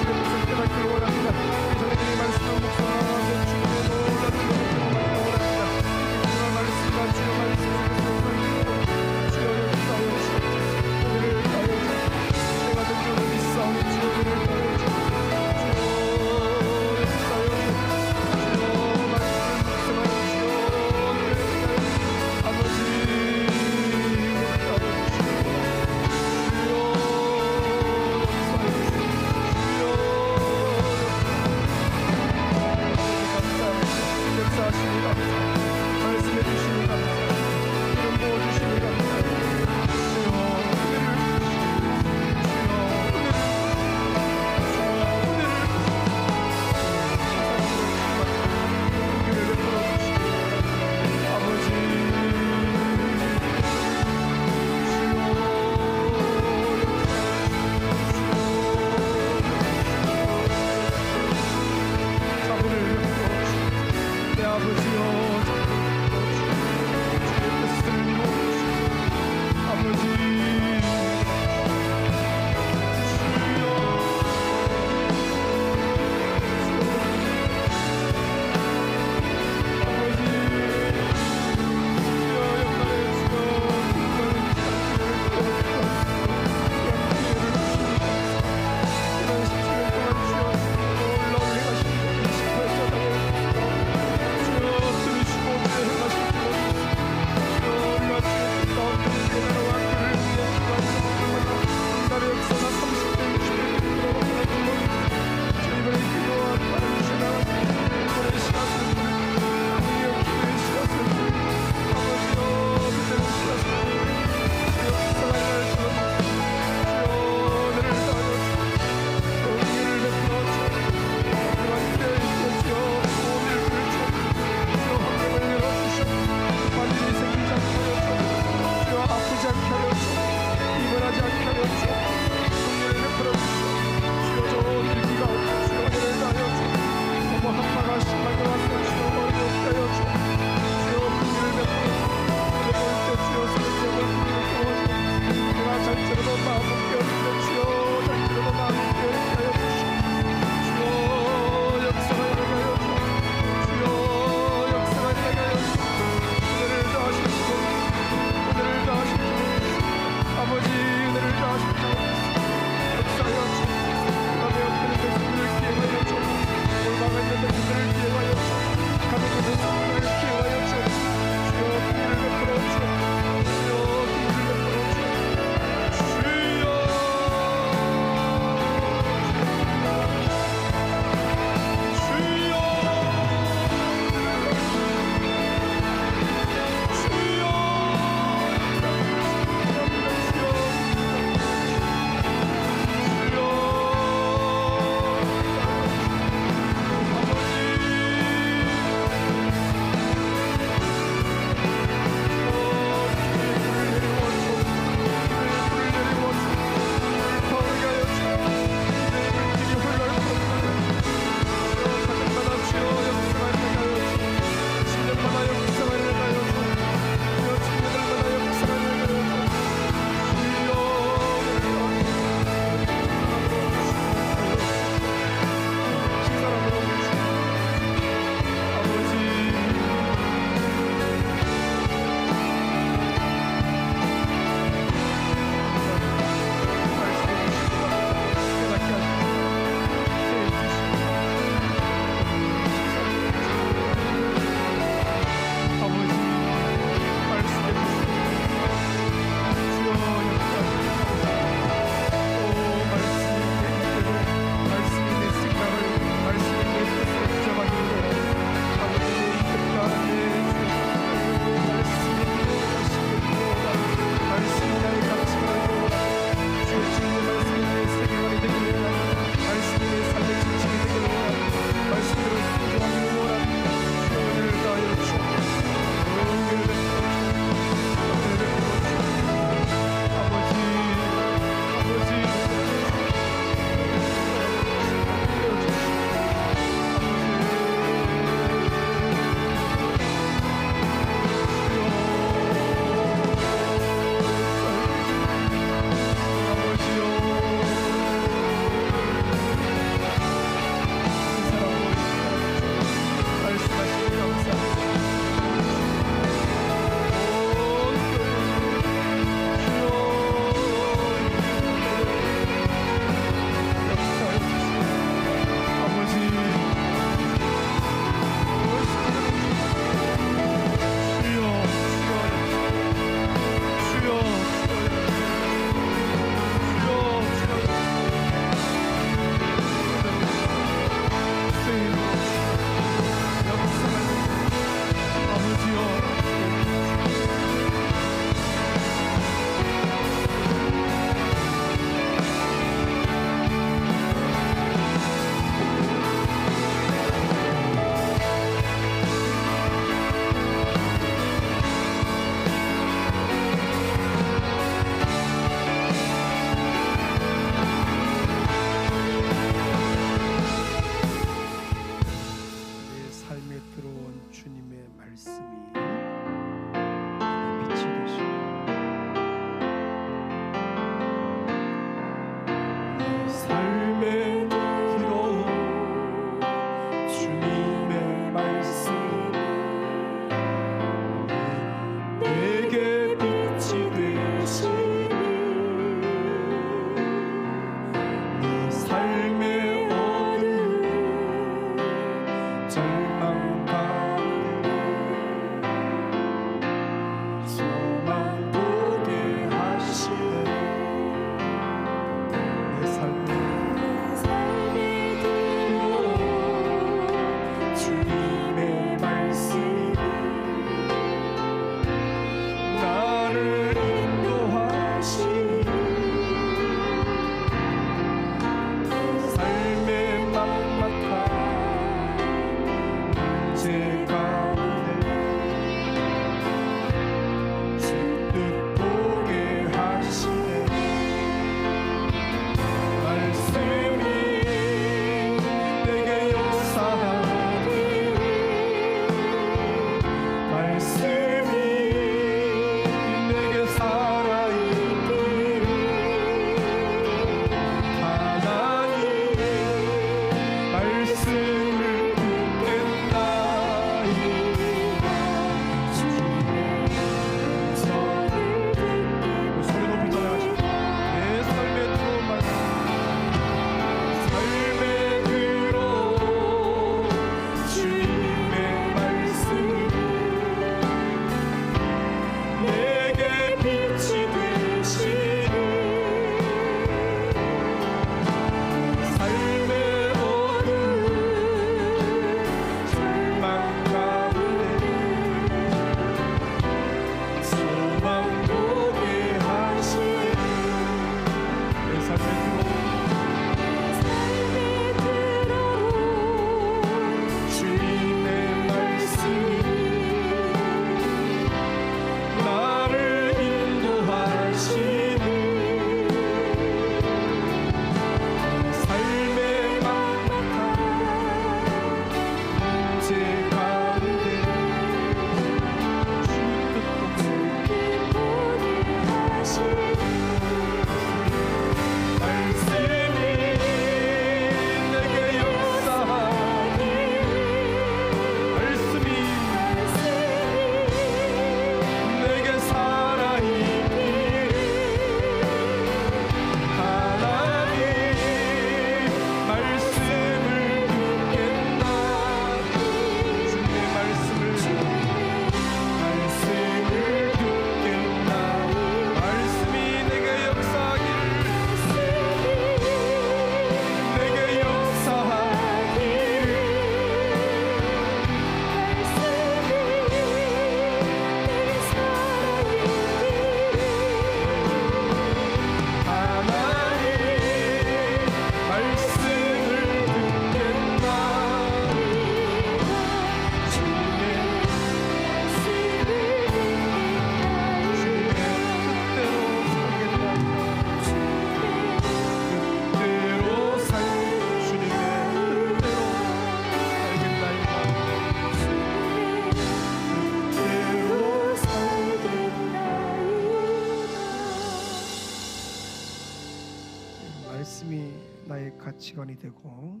가치관이 되고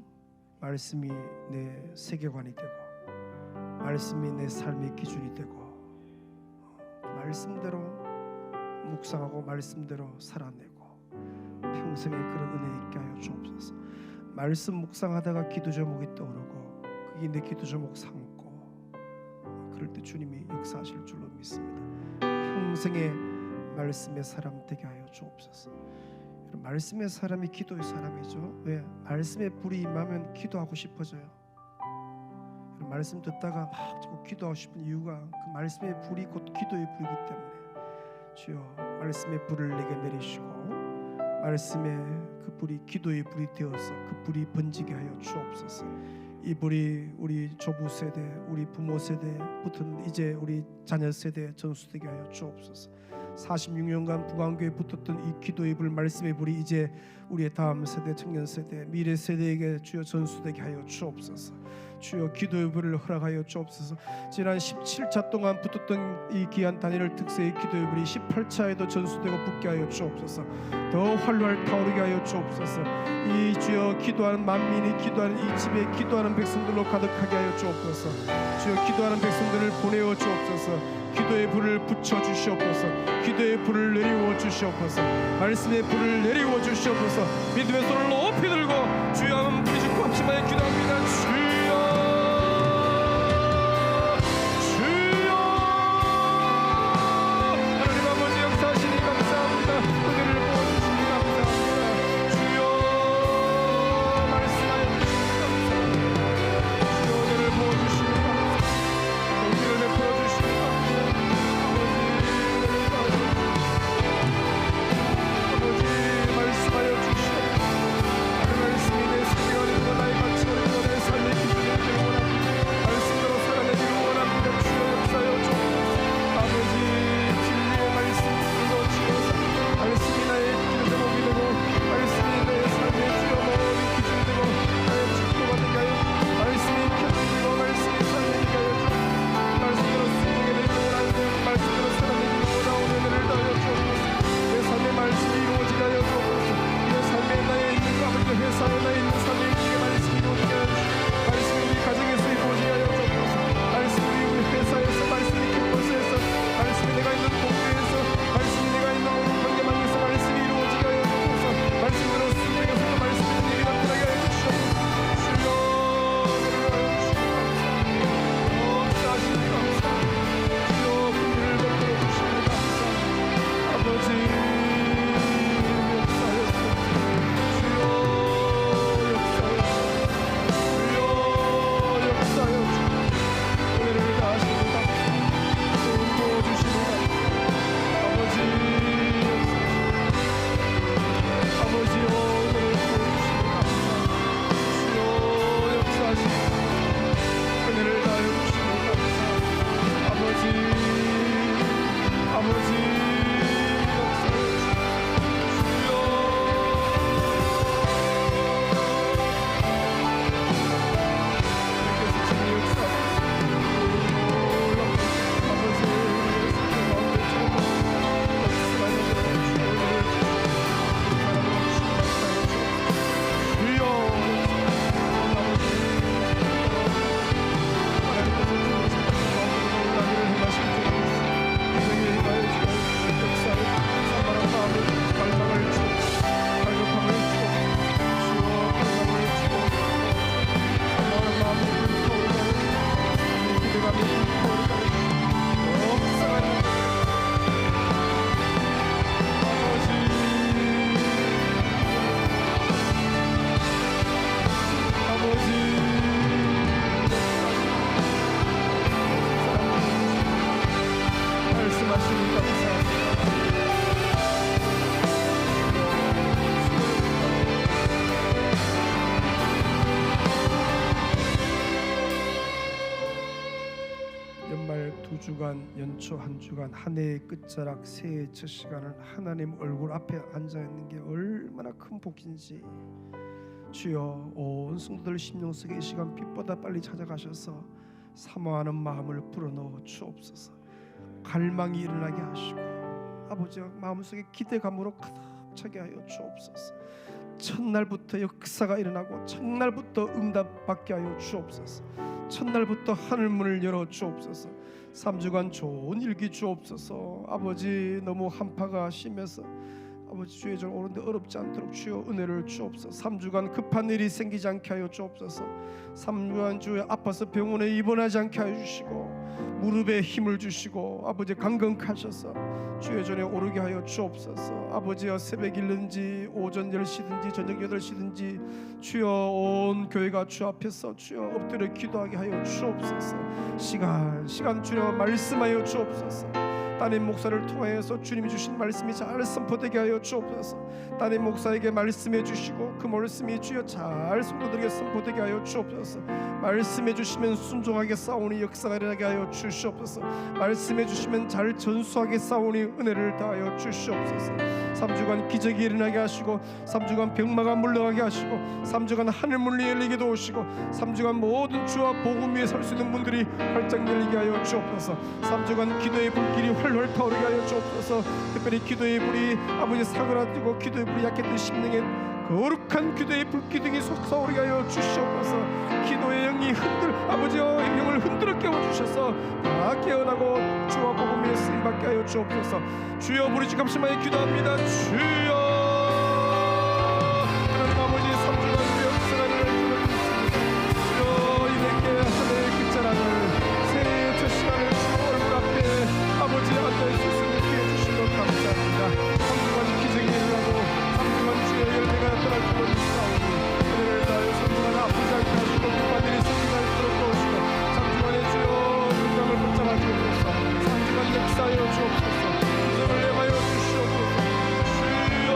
말씀이 내 세계관이 되고 말씀이 내 삶의 기준이 되고 말씀대로 묵상하고 말씀대로 살아내고 평생에 그런 은혜 있게 하여 주옵소서. 말씀 묵상하다가 기도 제목이 떠오르고 그게 내 기도 제목 삼고 그럴 때 주님이 역사하실 줄로 믿습니다. 평생에 말씀의 사람 되게 하여 주옵소서. 말씀의 사람이 기도의 사람이죠. 왜? 말씀의 불이 임하면 기도하고 싶어져요. 말씀 듣다가 막 자꾸 기도하고 싶은 이유가 그 말씀의 불이 곧 기도의 불이기 때문에 주여 말씀의 불을 내게 내리시고 말씀의 그 불이 기도의 불이 되어서 그 불이 번지게 하여 주옵소서. 이 불이 우리 조부 세대, 우리 부모 세대부터는 이제 우리 자녀 세대에 전수되게 하여 주옵소서. 46년간 부강교에 붙었던 이 기도의 불, 말씀의 불이 이제 우리의 다음 세대, 청년 세대, 미래 세대에게 주여 전수되게 하여 주옵소서. 주여 기도의 불을 허락하여 주옵소서. 지난 17차 동안 붙었던 이 귀한 다니엘 특세의 기도의 불이 18차에도 전수되고 붙게 하여 주옵소서. 더 활활 타오르게 하여 주옵소서. 이 주여 기도하는 만민이 기도하는 이 집에 기도하는 백성들로 가득하게 하여 주옵소서. 주여 기도하는 백성들을 보내어 주옵소서. 기도의 불을 붙여 주시옵소서. 기도의 불을 내리워 주시옵소서. 말씀의 불을 내리워 주시옵소서. 믿음의 손을 높이 들고 주여 한번 부르짖고 합심하여 기도합니다. 주여 주여 하나님 아버지 역사하시니 감사합니다. 은혜를 부어주시니 감사합니다. 주여 말씀하여 주시니 감사합니다. 주여 은혜를 부어주시니 감사합니다. 은혜를 베풀어 주시니 감사합니다. 말씀하여 주시옵소서. 그 말씀이 내 생명을 인도 나의 가치를 인도 내 삶의 기준을 되고 원합니다. 말씀대로 살아내기를 원합니다. 주여 역사여 주옵소서. 아버지 진리의 말씀이 이루어지어서 말씀이 나의 기도 제목이 되고 말씀이 내 삶의 주여 모든 기준이 되고 나의 축도가 되게 하여 말씀이 켜지고 말씀이 살아내게 하여 주옵소서. 말씀대로 순종해 내기를 원하는데 말씀대로 살아내기를 원하오는 은혜를 더하여 주옵소서. 내 삶의 말씀이 이루어지게 하여 주옵소서. 내 삶에 나의 있는 것 아버지 회사에 나의 있는 삶에 있는 말씀이 이루어지게 하여 주옵소서. 말씀이 우리 가정에서 이루어지게 하여 주옵소서. 말씀이 우리 회사에서 말씀이 캠퍼스에서 말씀이 내가 있는 공교에서 말씀이 내가 있는 모든 관계망에서 말씀이 이루어지게 하여 주옵소서. 말씀대로 순종해서 말씀이 일이 나타나게 하여 주시옵소서. 주여 은혜를 하여 주시옵소서. 역사하시니 감사합니다. 주여 긍휼을 베풀어 주시니 감사합니다. 아버지 연초 한 주간 한 해의 끝자락 새해의 첫 시간을 하나님 얼굴 앞에 앉아 있는 게 얼마나 큰 복인지 주여 온 성도들 심령 속에 이 시간 빛보다 빨리 찾아가셔서 사모하는 마음을 불어넣어 주옵소서. 갈망이 일어나게 하시고 아버지와 마음속에 기대감으로 가득 차게 하여 주옵소서. 첫날부터 역사가 일어나고 첫날부터 응답받게 하여 주옵소서. 첫날부터 하늘문을 열어 주옵소서. 3주간 좋은 일기 주옵소서. 아버지, 너무 한파가 심해서 아버지 주의 절 오는데 어렵지 않도록 주여 은혜를 주옵소서. 3주간 급한 일이 생기지 않게 하여 주옵소서. 3주간 주여 아파서 병원에 입원하지 않게 하여 주시고 무릎에 힘을 주시고 아버지 강건하셔서 주의 전에 오르게 하여 주옵소서. 아버지여, 새벽이든지 오전 10시든지 저녁 8시든지 주여 온 교회가 주 앞에서 주여 엎드려 기도하게 하여 주옵소서. 시간 주여 말씀하여 주옵소서. 따님 목사를 통하여서 주님이 주신 말씀이 잘 선포되게 하여 주옵소서. 따님 목사에게 말씀해 주시고 그 말씀이 주여 잘 성도들에게 선포되게 하여 주옵소서. 말씀해 주시면 순종하게 싸우니 역사가 일어나게 하여 주시옵소서. 말씀해 주시면 잘 전수하게 싸우니 은혜를 다하여 주시옵소서. 3주간 기적이 일어나게 하시고 3주간 병마가 물러가게 하시고 3주간 하늘문이 열리게 도우시고 3주간 모든 주와 복음 위에 설 수 있는 문들이 활짝 열리게 하여 주옵소서. 3주간 기도의 불길이 활활 타오르게 하여 주옵소서. 특별히 기도의 불이 아버지 사그라들고 기도의 불이 약했던 심령에 거룩한 기도의 불기둥이 솟아오르게 하여 주시옵소서. 기도의 영이 아버지여 영을 흔들어 깨워주셔서 다 깨어나고 주와 복음 위에 쓰임받게 하여 주옵소서. 주여 부르짖 감사하여 기도합니다. 주여, 하나님 아버지 3주간 주의 역사를 주옵소서. 주여 이렇게 하늘의 끝자락을 새해의 첫 시간을 주 얼굴 앞에 아버지 앉아있을 수 있게 해주신 것 감사합니다. 3주간 기적이 일어나고 3주간 주의 열매가 떨어지고 있사오니 은혜를 다하여 3주간 아프지 않게 하시고 급한 일이 생기지 않도록 도우시고 3주간의 주여 건강을 붙잡아 주옵소서. 3주간 역사하여 주옵소서. 기적을 내마여 주시옵소서. 주여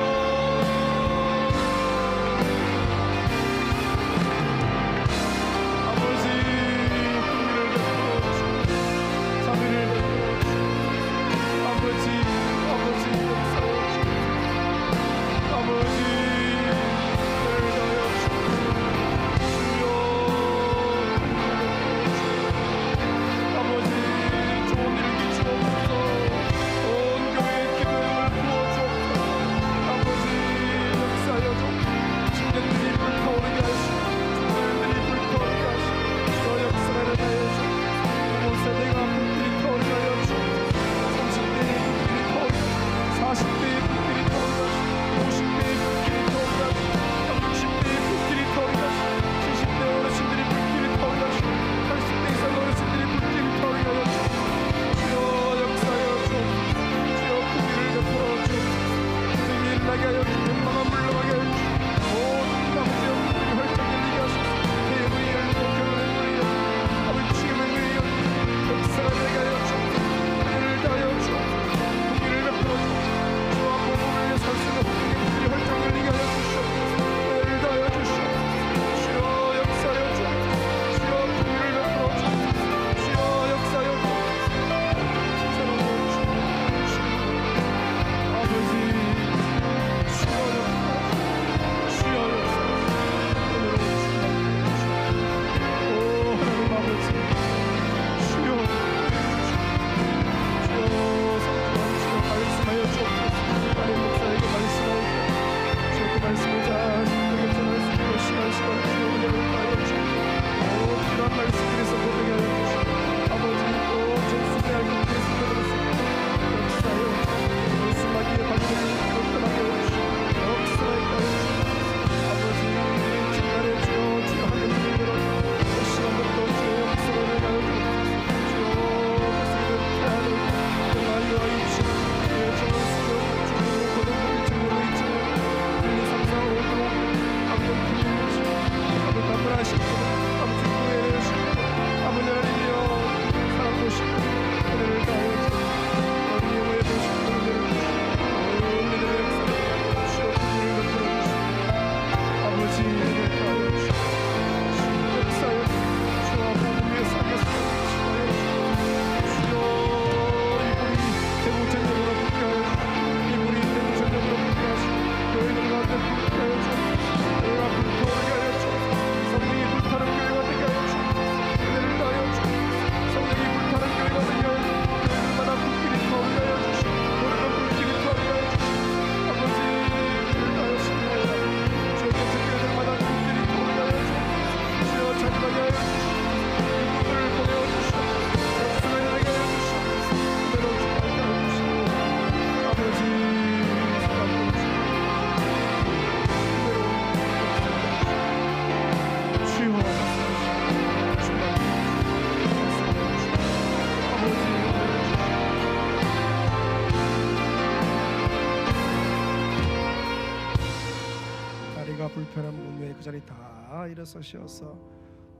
힘들거나 불편한 분 외에 그 자리 다 일어서셔서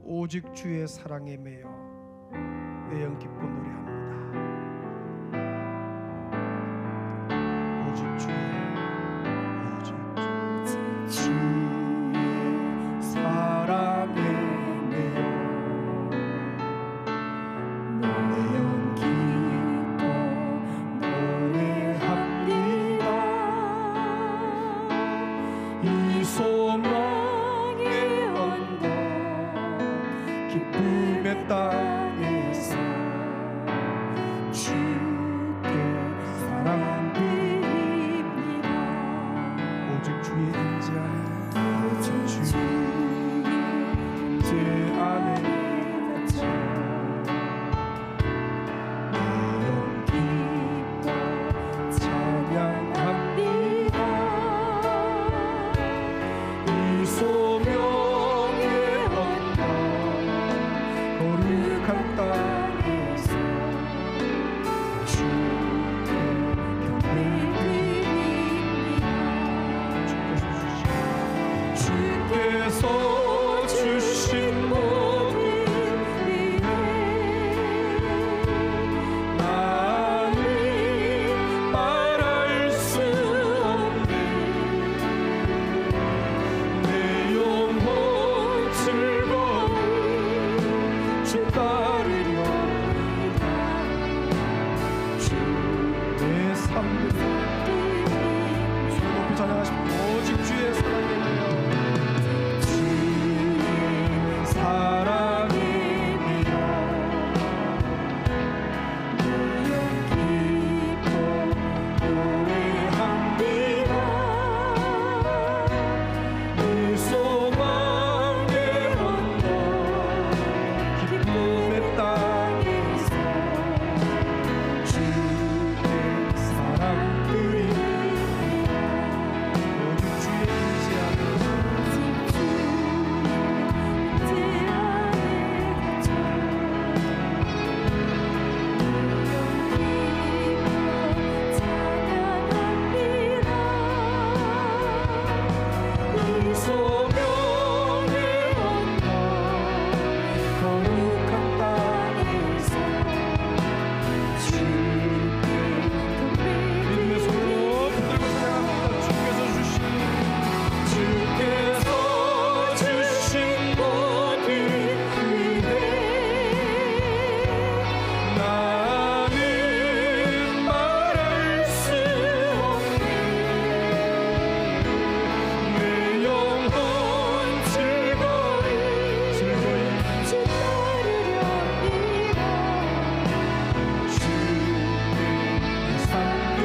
오직 주의 사랑에 매여 내영 기뻐 노래합니다. 오직 주의 사랑에 매여 내영 기뻐 노래합니다. 이 소망의 언덕 기쁨의 땅에서 주께 사랑드립니다. 오직 주의 임재 안에 오직 주의 임재 안에 갇혀 내영 기뻐 찬양합니다. 이 소명의 언덕 거룩한 땅에서 주께 경배드립니다. 주께서 주신 모든 은혜 나는 말할 수 없네. 내 영혼 즐거이 주 따르려이다. 주의 삶을 높이 찬양하십니다. 오직 주의 사랑에 매여 주의 사랑에 매여 내영 기뻐 노래합니다. 이 소망의 언덕 기쁨의 땅에서 주께 사랑드립니다. 오직 주의 임재 안에 이 소명의 언덕 거룩한 땅에서 주께 믿음의 손으로 붙들고 찬양합니다. 주께서 주신 모든 은혜 나는 말할 수 없네. 내 영혼 즐거이 주 따르려이다. 주의 삶을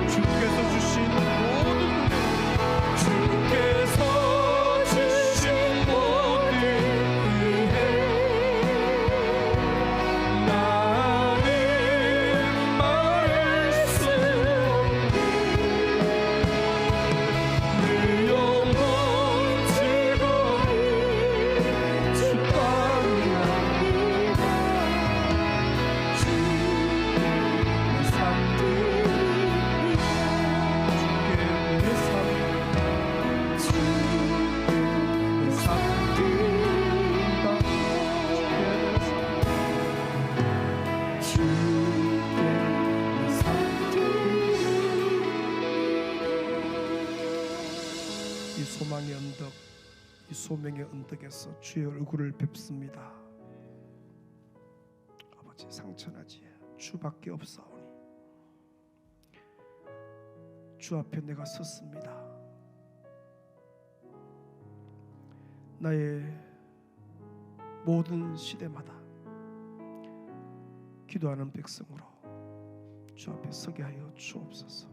주께서 주신 모든 은혜 주께서 주신 모든 은혜 나는 말할 수 없네. 내 영혼 즐거이 주 따르려이다. 주의 삶드립니다. 주께 내 삶 이 소망의 언덕, 이 소명의 언덕에서 주의 얼굴을 뵙습니다. 아버지 상천하지 주밖에 없사오니 주 앞에 내가 섰습니다. 나의 모든 시대마다 기도하는 백성으로 주 앞에 서게 하여 주옵소서.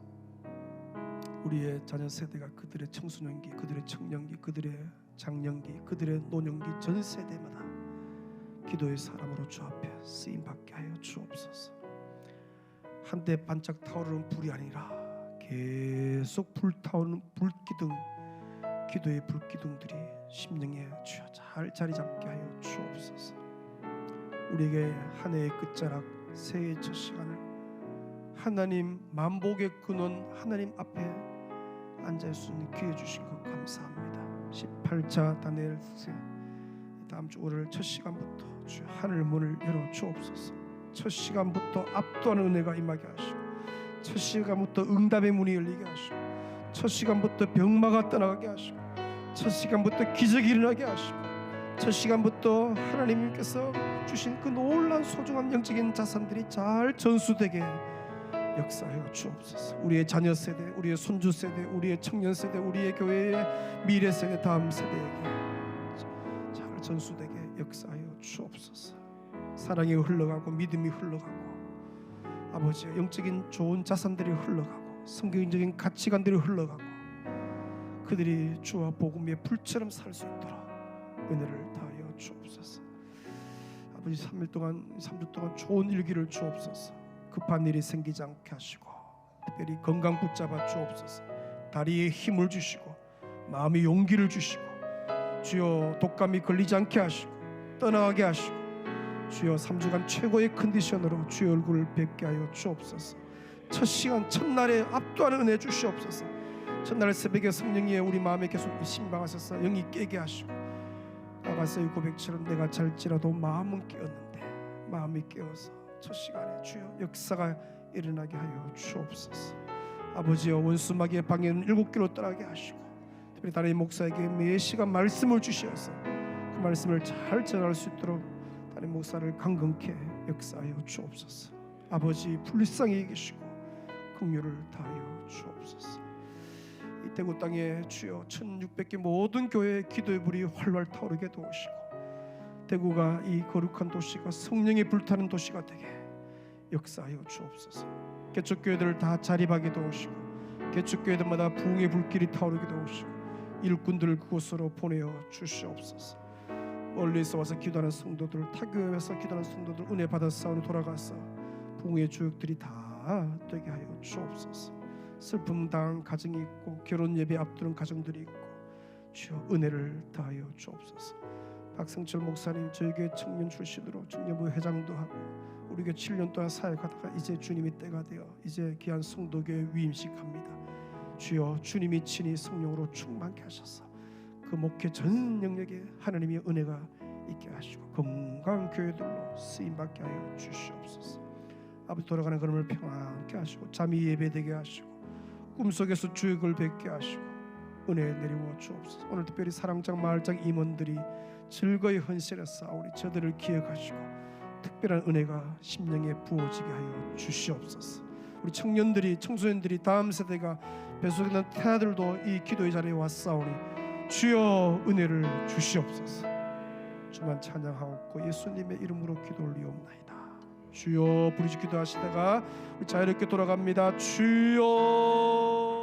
우리의 자녀 세대가 그들의 청소년기, 그들의 청년기, 그들의 장년기, 그들의 노년기 전 세대마다 기도의 사람으로 주 앞에 쓰임 받게 하여 주옵소서. 한때 반짝 타오르는 불이 아니라 계속 불타오르는 불기둥, 기도의 불기둥들이 심령에 주여 잘 자리 잡게 하여 주옵소서. 우리에게 한 해의 끝자락, 새해의 첫 시간을 하나님 만복의 근원 하나님 앞에 앉을 수 있는 기회 주신 것 감사합니다. 18자 다니엘 다음 주 월요일 첫 시간부터 주 하늘 문을 열어 주옵소서. 첫 시간부터 압도하는 은혜가 임하게 하시고, 첫 시간부터 응답의 문이 열리게 하시고, 첫 시간부터 병마가 떠나가게 하시고, 첫 시간부터 기적이 일어나게 하시고, 첫 시간부터 하나님께서 주신 그 놀라운 소중한 영적인 자산들이 잘 전수되게 역사하여 주옵소서. 우리의 자녀 세대, 우리의 손주 세대, 우리의 청년 세대, 우리의 교회의 미래 세대, 다음 세대에게 잘 전수되게 역사하여 주옵소서. 사랑이 흘러가고 믿음이 흘러가고 아버지의 영적인 좋은 자산들이 흘러가고 성경적인 가치관들이 흘러가고 그들이 주와 복음의 불처럼 살 수 있도록 은혜를 다하여 주옵소서. 아버지 3주 동안 좋은 일기를 주옵소서. 급한 일이 생기지 않게 하시고 특별히 건강 붙잡아 주옵소서. 다리에 힘을 주시고 마음의 용기를 주시고 주여 독감이 걸리지 않게 하시고 떠나가게 하시고 주여 3주간 최고의 컨디션으로 주의 얼굴을 뵙게 하여 주옵소서. 첫 시간 첫날에 압도하는 은혜 주시옵소서. 첫날 새벽에 성령이 우리 마음에 계속 신방하셔서 영이 깨게 하시고 아가서의 고백처럼 내가 잘지라도 마음은 깨었는데 마음이 깨어서 첫 시간에 주여 역사가 일어나게 하여 주옵소서. 아버지여 원수마귀의 방해는 7개로 떠나게 하시고 특별히 담임 목사에게 매 시간 말씀을 주시어서 그 말씀을 잘 전할 수 있도록 담임 목사를 강건케 역사하여 주옵소서. 아버지 불쌍히 계시고 긍휼을 다하여 주옵소서. 이 대구 땅에 주여 1600개 모든 교회의 기도의 불이 활활 타오르게 도우시고 대구가 이 거룩한 도시가 성령이 불타는 도시가 되게 역사하여 주옵소서. 개척교회들을 다 자립하게 도우시고 개척교회들마다 부흥의 불길이 타오르게 도우시고 일꾼들을 그곳으로 보내어 주시옵소서. 멀리서 와서 기도하는 성도들, 타교에서 기도하는 성도들 은혜 받아 싸우러 돌아가서 부흥의 주역들이 다 되게 하여 주옵소서. 슬픔 당한 가정이 있고 결혼 예배 앞두는 가정들이 있고 주여 은혜를 다하여 주옵소서. 박승철 목사님 저희 교회 청년 출신으로 청년부 회장도 하고 우리 교회 7년 동안 사역하다가 이제 주님이 때가 되어 이제 귀한 성도교회 위임식합니다. 주여 주님이 친히 성령으로 충만케 하셔서 그 목회 전 영역에 하나님의 은혜가 있게 하시고 건강한 교회들로 쓰임받게 하여 주시옵소서. 아버지 돌아가는 걸음을 평안케 하시고 잠이 예배되게 하시고 꿈속에서 주역을 뵙게 하시고 은혜 내리워 주옵소서. 오늘 특별히 사랑장 마을장 임원들이 즐거이 헌신해 싸우니 저들을 기억하시고 특별한 은혜가 심령에 부어지게 하여 주시옵소서. 우리 청년들이 청소년들이 다음 세대가 배속된 태아들도 이 기도의 자리에 왔사오니 주여 은혜를 주시옵소서. 주만 찬양하옵고 예수님의 이름으로 기도 올리옵나이다. 주여 부르짖 기도하시다가 우리 자유롭게 돌아갑니다. 주여